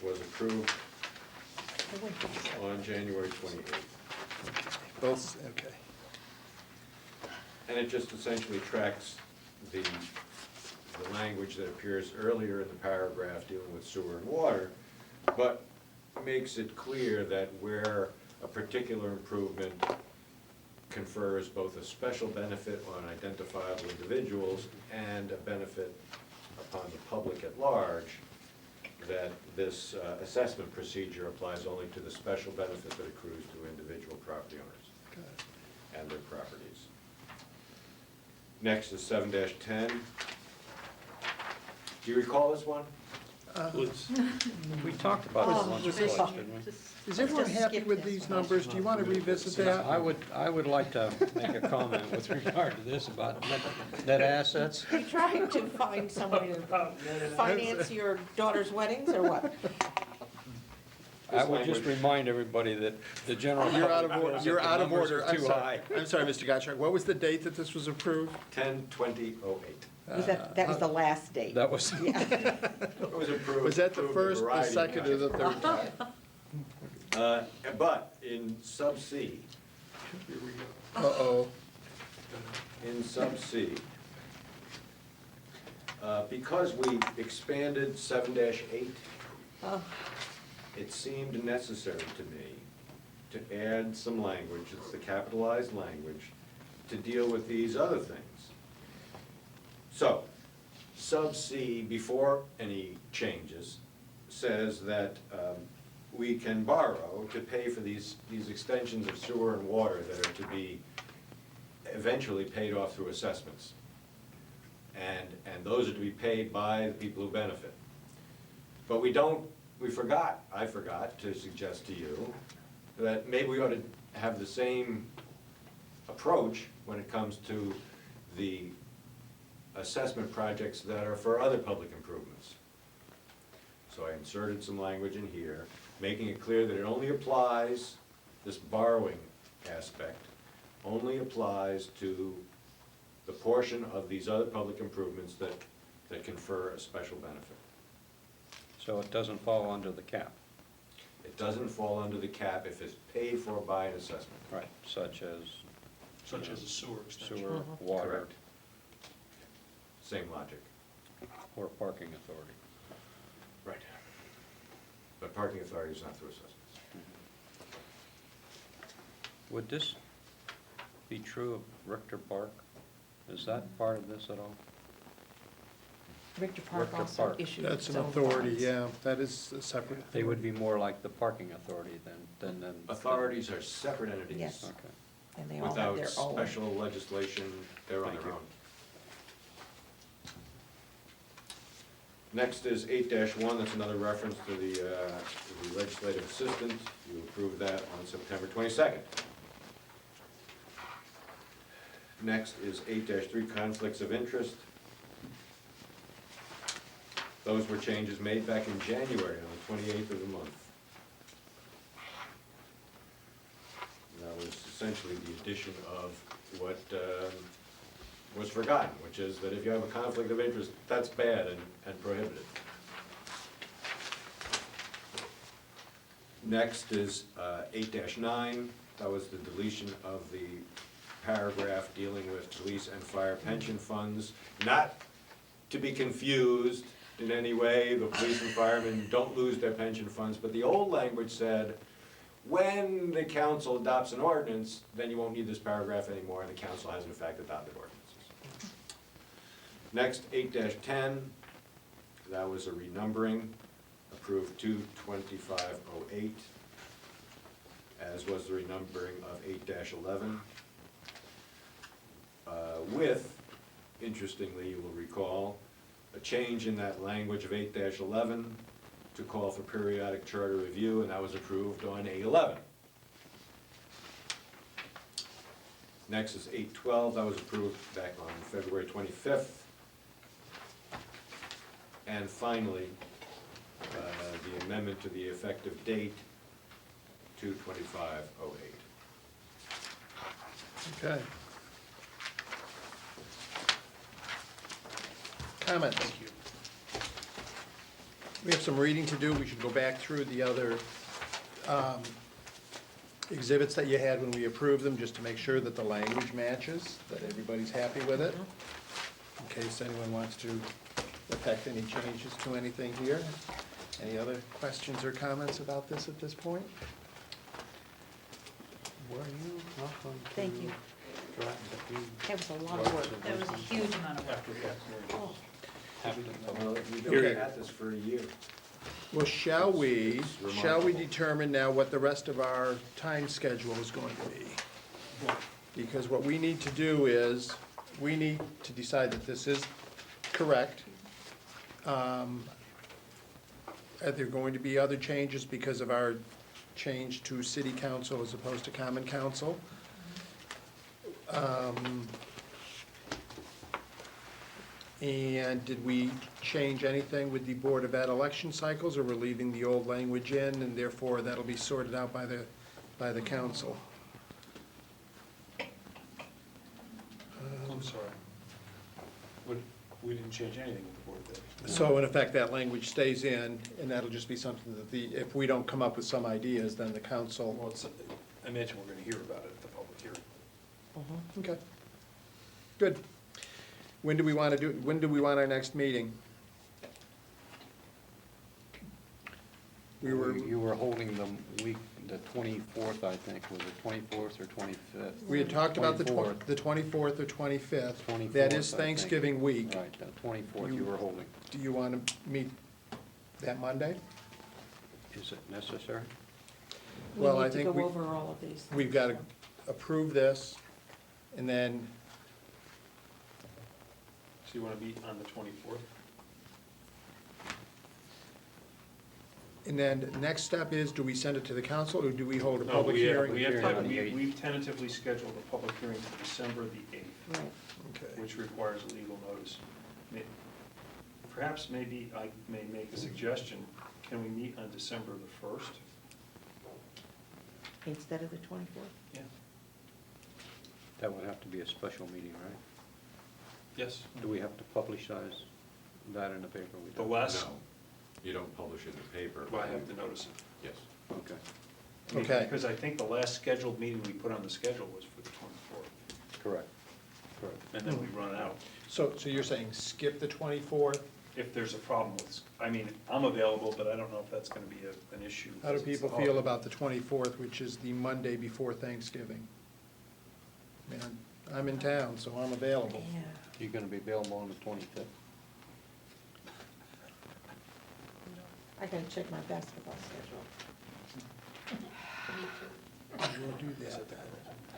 was approved on January 28th. Both, okay. And it just essentially tracks the language that appears earlier in the paragraph dealing with sewer and water, but makes it clear that where a particular improvement confers both a special benefit on identifiable individuals and a benefit upon the public at large, that this assessment procedure applies only to the special benefit that accrues to individual property owners and their properties. Next is 7-10. Do you recall this one? Was- We talked about it once or twice, didn't we? Is everyone Just happy skip with this these one. numbers? Do you want to revisit that? I would like to make a comment with regard to this about net assets. Are you trying to find somebody to finance your daughter's weddings, or what? I would just remind everybody that the general. You're out of public order, feels you're that the out of numbers order. are I'm too sorry. high. I'm sorry, Mr. Gottschalk. What was the date that this was approved? 10/20/08. Was that was the last date? That was, Yeah. It was approved. Was that the approved a first, the variety of second, or the times. third time? But in sub C, Uh-oh. in sub C, because we expanded 7-8, Oh, it seemed necessary to me to add some language, it's the capitalized language, to deal with these other things. So, sub C, before any changes, says that we can borrow to pay for these extensions of sewer and water that are to be eventually paid off through assessments. And those are to be paid by the people who benefit. But I forgot to suggest to you that maybe we ought to have the same approach when it comes to the assessment projects that are for other public improvements. So I inserted some language in here, making it clear that it only applies, this borrowing aspect, only applies to the portion of these other public improvements that confer a special benefit. so it doesn't fall under the cap, It doesn't fall under the cap if it's paid for by an assessment. right, such as Such as a sewer extension. sewer, water. Correct. Same logic. Or parking authority. Right. But parking authority is not through assessments. Would this be true of Richter Park? Is that part of this at all? Richter Park Richter also Park. issued That's its an own authority, bonds. yeah, that is a separate. They would be more like the parking authority than. Authorities are separate entities. Yes. Okay. And they all have Without their own. special legislation, they're on Thank their you. own. Next is 8-1, that's another reference to the legislative assistant. You approved that on September 22nd. Next is 8-3, conflicts of interest. Those were changes made back in January, on the 28th of the month. That was essentially the addition of what was forgotten, which is that if you have a conflict of interest, that's bad and prohibited. Next is 8-9, that was the deletion of the paragraph dealing with police and fire pension funds. Not to be confused in any way, the police and firemen don't lose their pension funds, but the old language said, when the council adopts an ordinance, then you won't need this paragraph anymore, and the council has in fact adopted ordinances. Next, 8-10, that was a renumbering, approved 2/25/08, as was the renumbering of 8-11. With, interestingly, you will recall, a change in that language of 8-11 to call for periodic charter review, and that was approved on 8-11. Next is 8-12, that was approved back on February 25th. And finally, the amendment to the effective date, 2/25/08. Okay. Comments? We have some reading to do. We should go back through the other exhibits that you had when we approved them, just to make sure that the language matches, that everybody's happy with it, in case anyone wants to affect any changes to anything here. Any other questions or comments about this at this point? Were you welcome to Thank you. draft the That was a lot of work. That was a huge amount of work. Oh, Well, we've Okay. been at this for a year. Well, shall we It's remarkable. determine now what the rest of our time schedule is going to be? Because what we need to do is, we need to decide that this is correct. Are there going to be other changes because of our change to city council as opposed to common council? And did we change anything with the Board of Ed election cycles, or we're leaving the old language in, and therefore that'll be sorted out by the council? I'm sorry. We didn't change anything with the Board of Ed. So in effect, that language stays in, and that'll just be something that if we don't come up with some ideas, then the council. Well, I imagine we're gonna hear about it at the public hearing. Okay. Good. When do we want our next meeting? You were holding the 24th, I think, was it 24th or 25th? We had talked about the 24th. 24th or 25th. 24th, That is I think. Thanksgiving week. Right, the 24th you were holding. Do you want to meet that Monday? Is it necessary? we Well, I need to think go over all of these. We've got to approve this, and then, So you wanna meet on the 24th? the next step is, do we send it to the council, or do we hold a No, public we have, hearing? we've tentatively scheduled a public hearing for December the 8th, Right. Okay. which requires a legal notice. Perhaps maybe I may make a suggestion. Can we meet on December the 1st? Instead of the 24th? Yeah. That would have to be a special meeting, right? Yes. Do we have to publicize that in the paper? We The don't. last, No, you don't publish it in the paper. well, I have to notice it. Yes. Okay. Okay. Because I think the last scheduled meeting we put on the schedule was for the 24th. Correct, correct. and then we run out. So you're saying skip the 24th? If there's a problem with, I mean, I'm available, but I don't know if that's gonna be an issue. How do people feel about the 24th, which is the Monday before Thanksgiving? I mean, I'm in town, so I'm available. Yeah. You're gonna be available on the 25th? I gotta check my basketball schedule. We'll do that.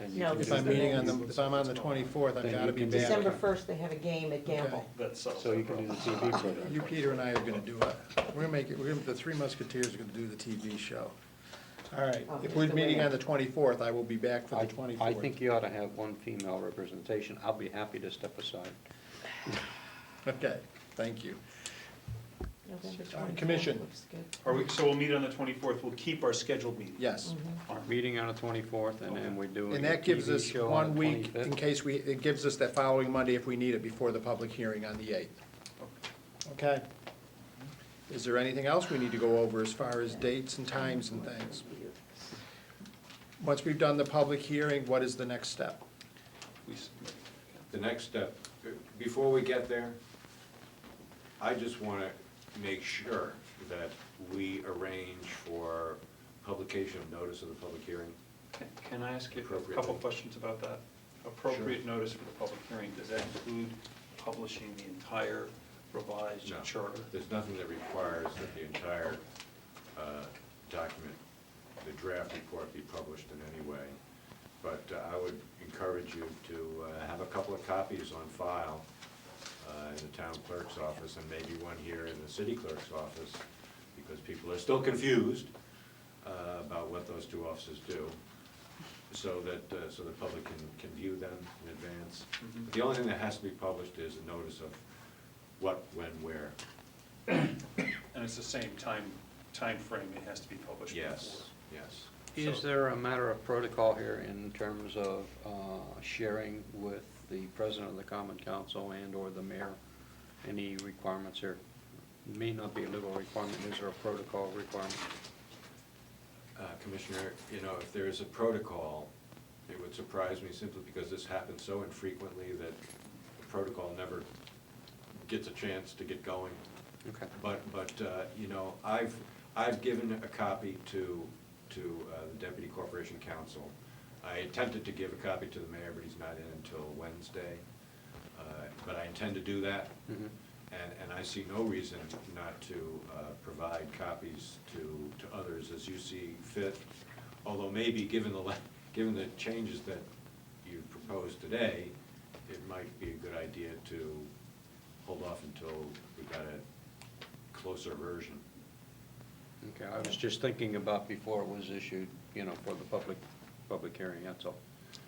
And you No, can this do If I'm is the- meeting on the, if I'm on the 24th, I've Then gotta you be can back. December 1st, they have a game at Gamble. That's So you can do the TV program. You, Peter, and I are gonna do it. We're gonna make it, the Three Musketeers are gonna do the TV show. All right, Oh, if we're it's the meeting way- on the 24th, I will be back for the 24th. I think you ought to have one female representation. I'll be happy to step aside. Okay, thank you. November Uh, 24th Commission. looks good. So we'll meet on the 24th, we'll keep our scheduled meeting. Yes. All right. Meeting on the 24th, and then we do a And that gives TV us show on 1 the week 25th. in case it gives us that following Monday if we need it before the public hearing on the 8th. Okay? Is there anything else we need to go over as far as dates and times and things? Once we've done the public hearing, what is the next step? We submit. The next step, before we get there, I just want to make sure that we arrange for publication of notice of the public hearing. Can I ask you a Appropriately. couple questions about that? Appropriate notice for the public hearing, does that include publishing the entire revised No. charter? There's nothing that requires that the entire document, the draft report, be published in any way. But I would encourage you to have a couple of copies on file in the town clerk's office, and maybe one here in the city clerk's office, because people are still confused about what those two offices do, so that, so the public can view them in advance. Mhm. The only thing that has to be published is a notice of what, when, where. And it's the same time frame. It has to be published before. Yes, yes. Is there a matter of protocol here in terms of sharing with the president of the common council and/or the mayor? Any requirements here? May not be a legal requirement, is there a protocol requirement? Commissioner, you know, if there is a protocol, it would surprise me simply because this happens so infrequently that the protocol never gets a chance to get going. Okay. But you know, I've given a copy to the Deputy Corporation Counsel. I attempted to give a copy to the mayor, but he's not in until Wednesday. But I intend to do that. Mhm. And I see no reason not to provide copies to others as you see fit. Although maybe, given the changes that you proposed today, it might be a good idea to hold off until we've got a closer version. Okay, I was just thinking about before it was issued, you know, for the public hearing, that's all.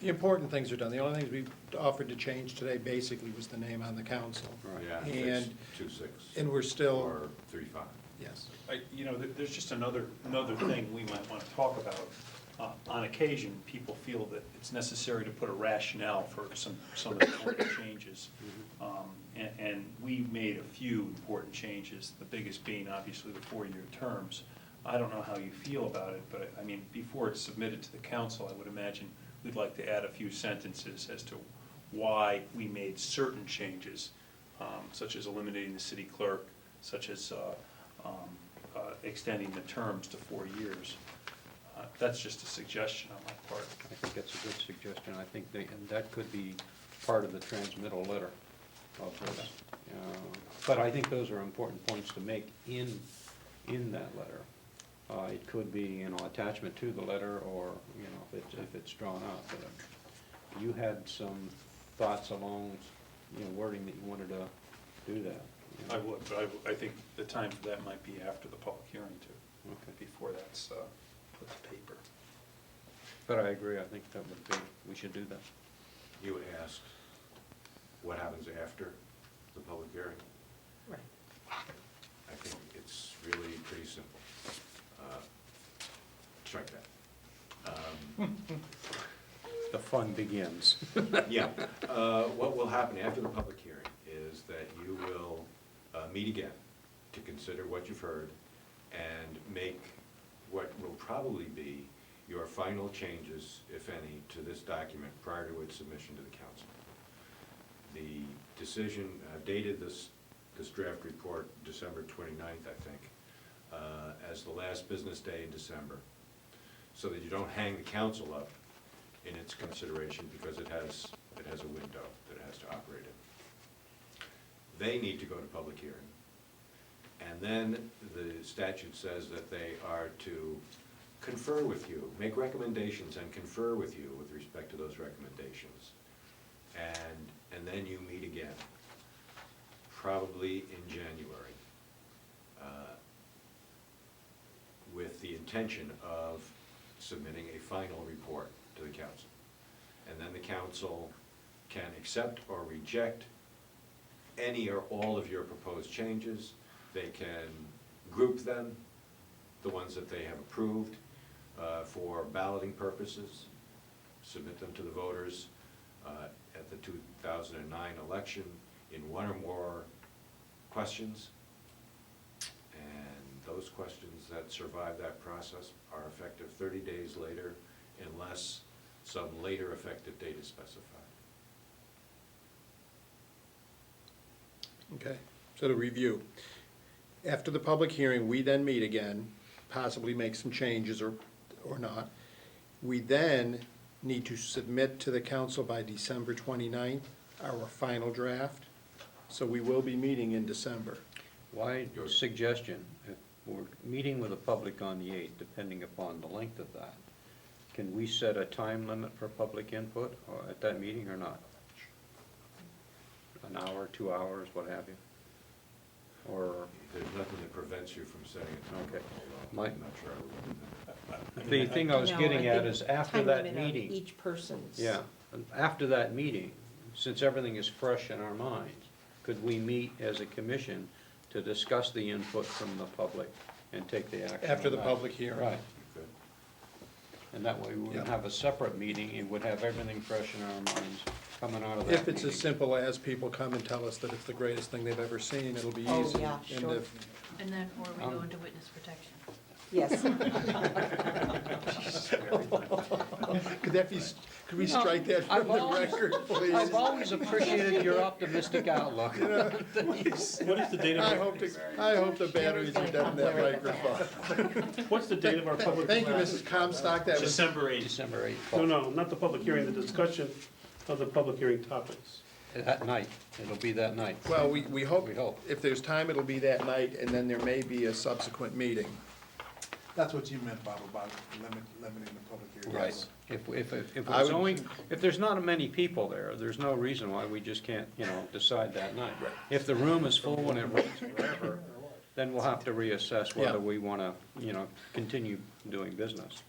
The important things are done. The only things we offered to change today basically was the name on the council. Right. Yeah, And- it's 2-6. And we're still, Or 3-5. yes. You know, there's just another thing we might want to talk about. On occasion, people feel that it's necessary to put a rationale for some of the important changes. And we made a few important changes, the biggest being obviously the 4-year terms. I don't know how you feel about it, but I mean, before it's submitted to the council, I would imagine we'd like to add a few sentences as to why we made certain changes, such as eliminating the city clerk, such as extending the terms to 4 years. That's just a suggestion on my part. I think that's a good suggestion. I think and that could be part of the transmittal letter of this. But I think those are important points to make in that letter. It could be, you know, attachment to the letter, or, you know, if it's drawn out. But you had some thoughts along, you know, wording that you wanted to do that. You know? I would, but I think the time for that might be after the public hearing too, Okay. before that's put to paper. But I agree, I think that would be, we should do that. You asked what happens after the public hearing. Right. I think it's really pretty simple. Strike that. The fun begins. Yeah, what will happen after the public hearing is that you will meet again to consider what you've heard and make what will probably be your final changes, if any, to this document prior to its submission to the council. The decision dated this draft report December 29th, I think, as the last business day in December, so that you don't hang the council up in its consideration, because it has a window that it has to operate in. They need to go to public hearing. And then the statute says that they are to confer with you, make recommendations and confer with you with respect to those recommendations. And then you meet again, probably in January, with the intention of submitting a final report to the council. And then the council can accept or reject any or all of your proposed changes. They can group them, the ones that they have approved, for balloting purposes, submit them to the voters at the 2009 election in one or more questions. And those questions that survive that process are effective 30 days later, unless some later effective date is specified. Okay, so to review, after the public hearing, we then meet again, possibly make some changes or not. We then need to submit to the council by December 29th our final draft. So we will be meeting in December. Why, suggestion, if we're meeting with the public on the 8th, depending upon the length of that, can we set a time limit for public input or at that meeting or not? An hour, 2 hours, what have you? Or, There's nothing that prevents you from setting a time. Okay. Although I'm not sure I would do that. the thing I was No, getting I at think is after time that limit on meeting. Each person's. Yeah, and after that meeting, since everything is fresh in our minds, could we meet as a commission to discuss the input from the public and take the action? After on the that? public hearing. Right, Good. and that way we would Yeah. have a separate meeting, and would have everything fresh in our minds coming out of that If it's as meeting. simple as people come and tell us that it's the greatest thing they've ever seen, it'll be Oh, easy. yeah, And sure. And then, or we Um, go into witness protection. Yes. Could that be, could we You know, strike that from I've the always- record, please? I've always appreciated your optimistic outlook. What is the date I of hope the batteries are dead in that microphone. what's the date of our public? Thank you, Mrs. Comstock, that was, December 8th. December 8th. No, not the public hearing, the discussion of the public hearing topics. That night, it'll be that night. well, we hope, We hope. if there's time, it'll be that night, and then there may be a subsequent meeting. That's what you meant, Bob, about limiting the public hearing. Right. If I it's would- only, if there's not many people there, there's no reason why we just can't, decide that night. If the room is full and it runs forever, then we'll have to reassess whether Yeah. we want to, continue doing business.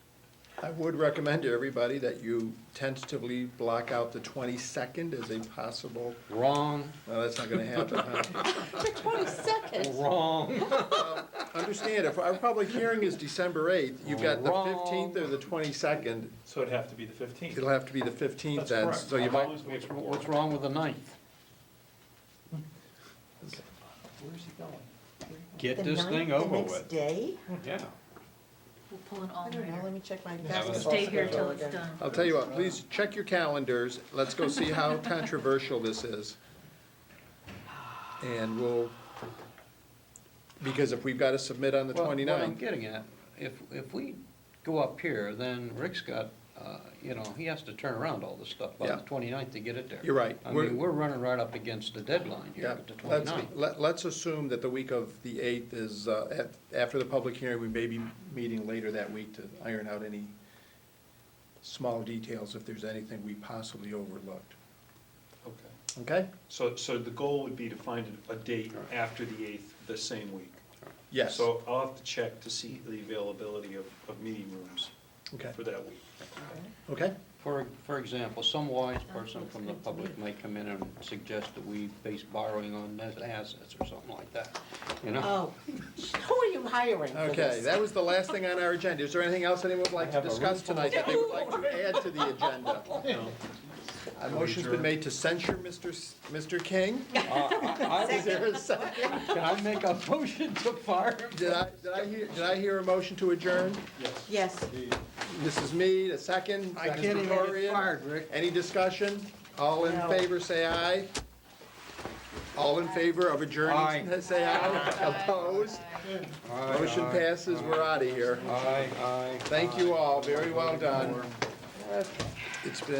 I would recommend to everybody that you tentatively block out the 22nd as a possible, Wrong, well, that's not gonna happen, huh? The 22nd. wrong. Understand, if our public hearing is December 8th, you've got the Wrong. 15th or the 22nd, So it'd have to be the 15th. it'll have to be the 15th That's then, correct. so you I've might, always made it work. What's wrong with the 9th? Where's he going? Get The this ninth, thing the over next with. day? Yeah. We'll pull an I don't know, all-nighter. let me check my Have a- basketball Stay here till schedule it's again. done. I'll tell you what, please check your calendars, let's go see how controversial this is. And we'll, because if we've gotta submit on the Well, what I'm 29th, getting at, if we go up here, then Rick's got, he has to turn around all this stuff by Yeah. the 29th to get it there. you're right. I mean, we're running right up against the deadline here Yeah, at the 29th. let's assume that the week of the 8th is, after the public hearing, we may be meeting later that week to iron out any small details if there's anything we possibly overlooked. Okay. Okay? So the goal would be to find a date after the 8th, the same week. Yes. So I'll have to check to see the availability of meeting rooms Okay, for that week. okay? For example, some wise person from the public may come in and suggest that we base borrowing on net assets or something like that, Oh, who are you hiring for Okay, this? that was the last thing on our agenda. Is there anything else anyone would like I to have a discuss room full tonight that they would like to add to the agenda? A motion's been made to censure Mr. King. Is there a second? Can I make a motion to fire him? Did I hear a motion to adjourn? Yes. Mrs. Mead, a second. I can't Mr. even get Torian. fired, Rick. Any discussion? All in No. favor, say aye. All in favor of adjourning, Aye. say aye. Opposed? Motion passes, we're out of here. Aye, aye. Thank you all, very well done. It's been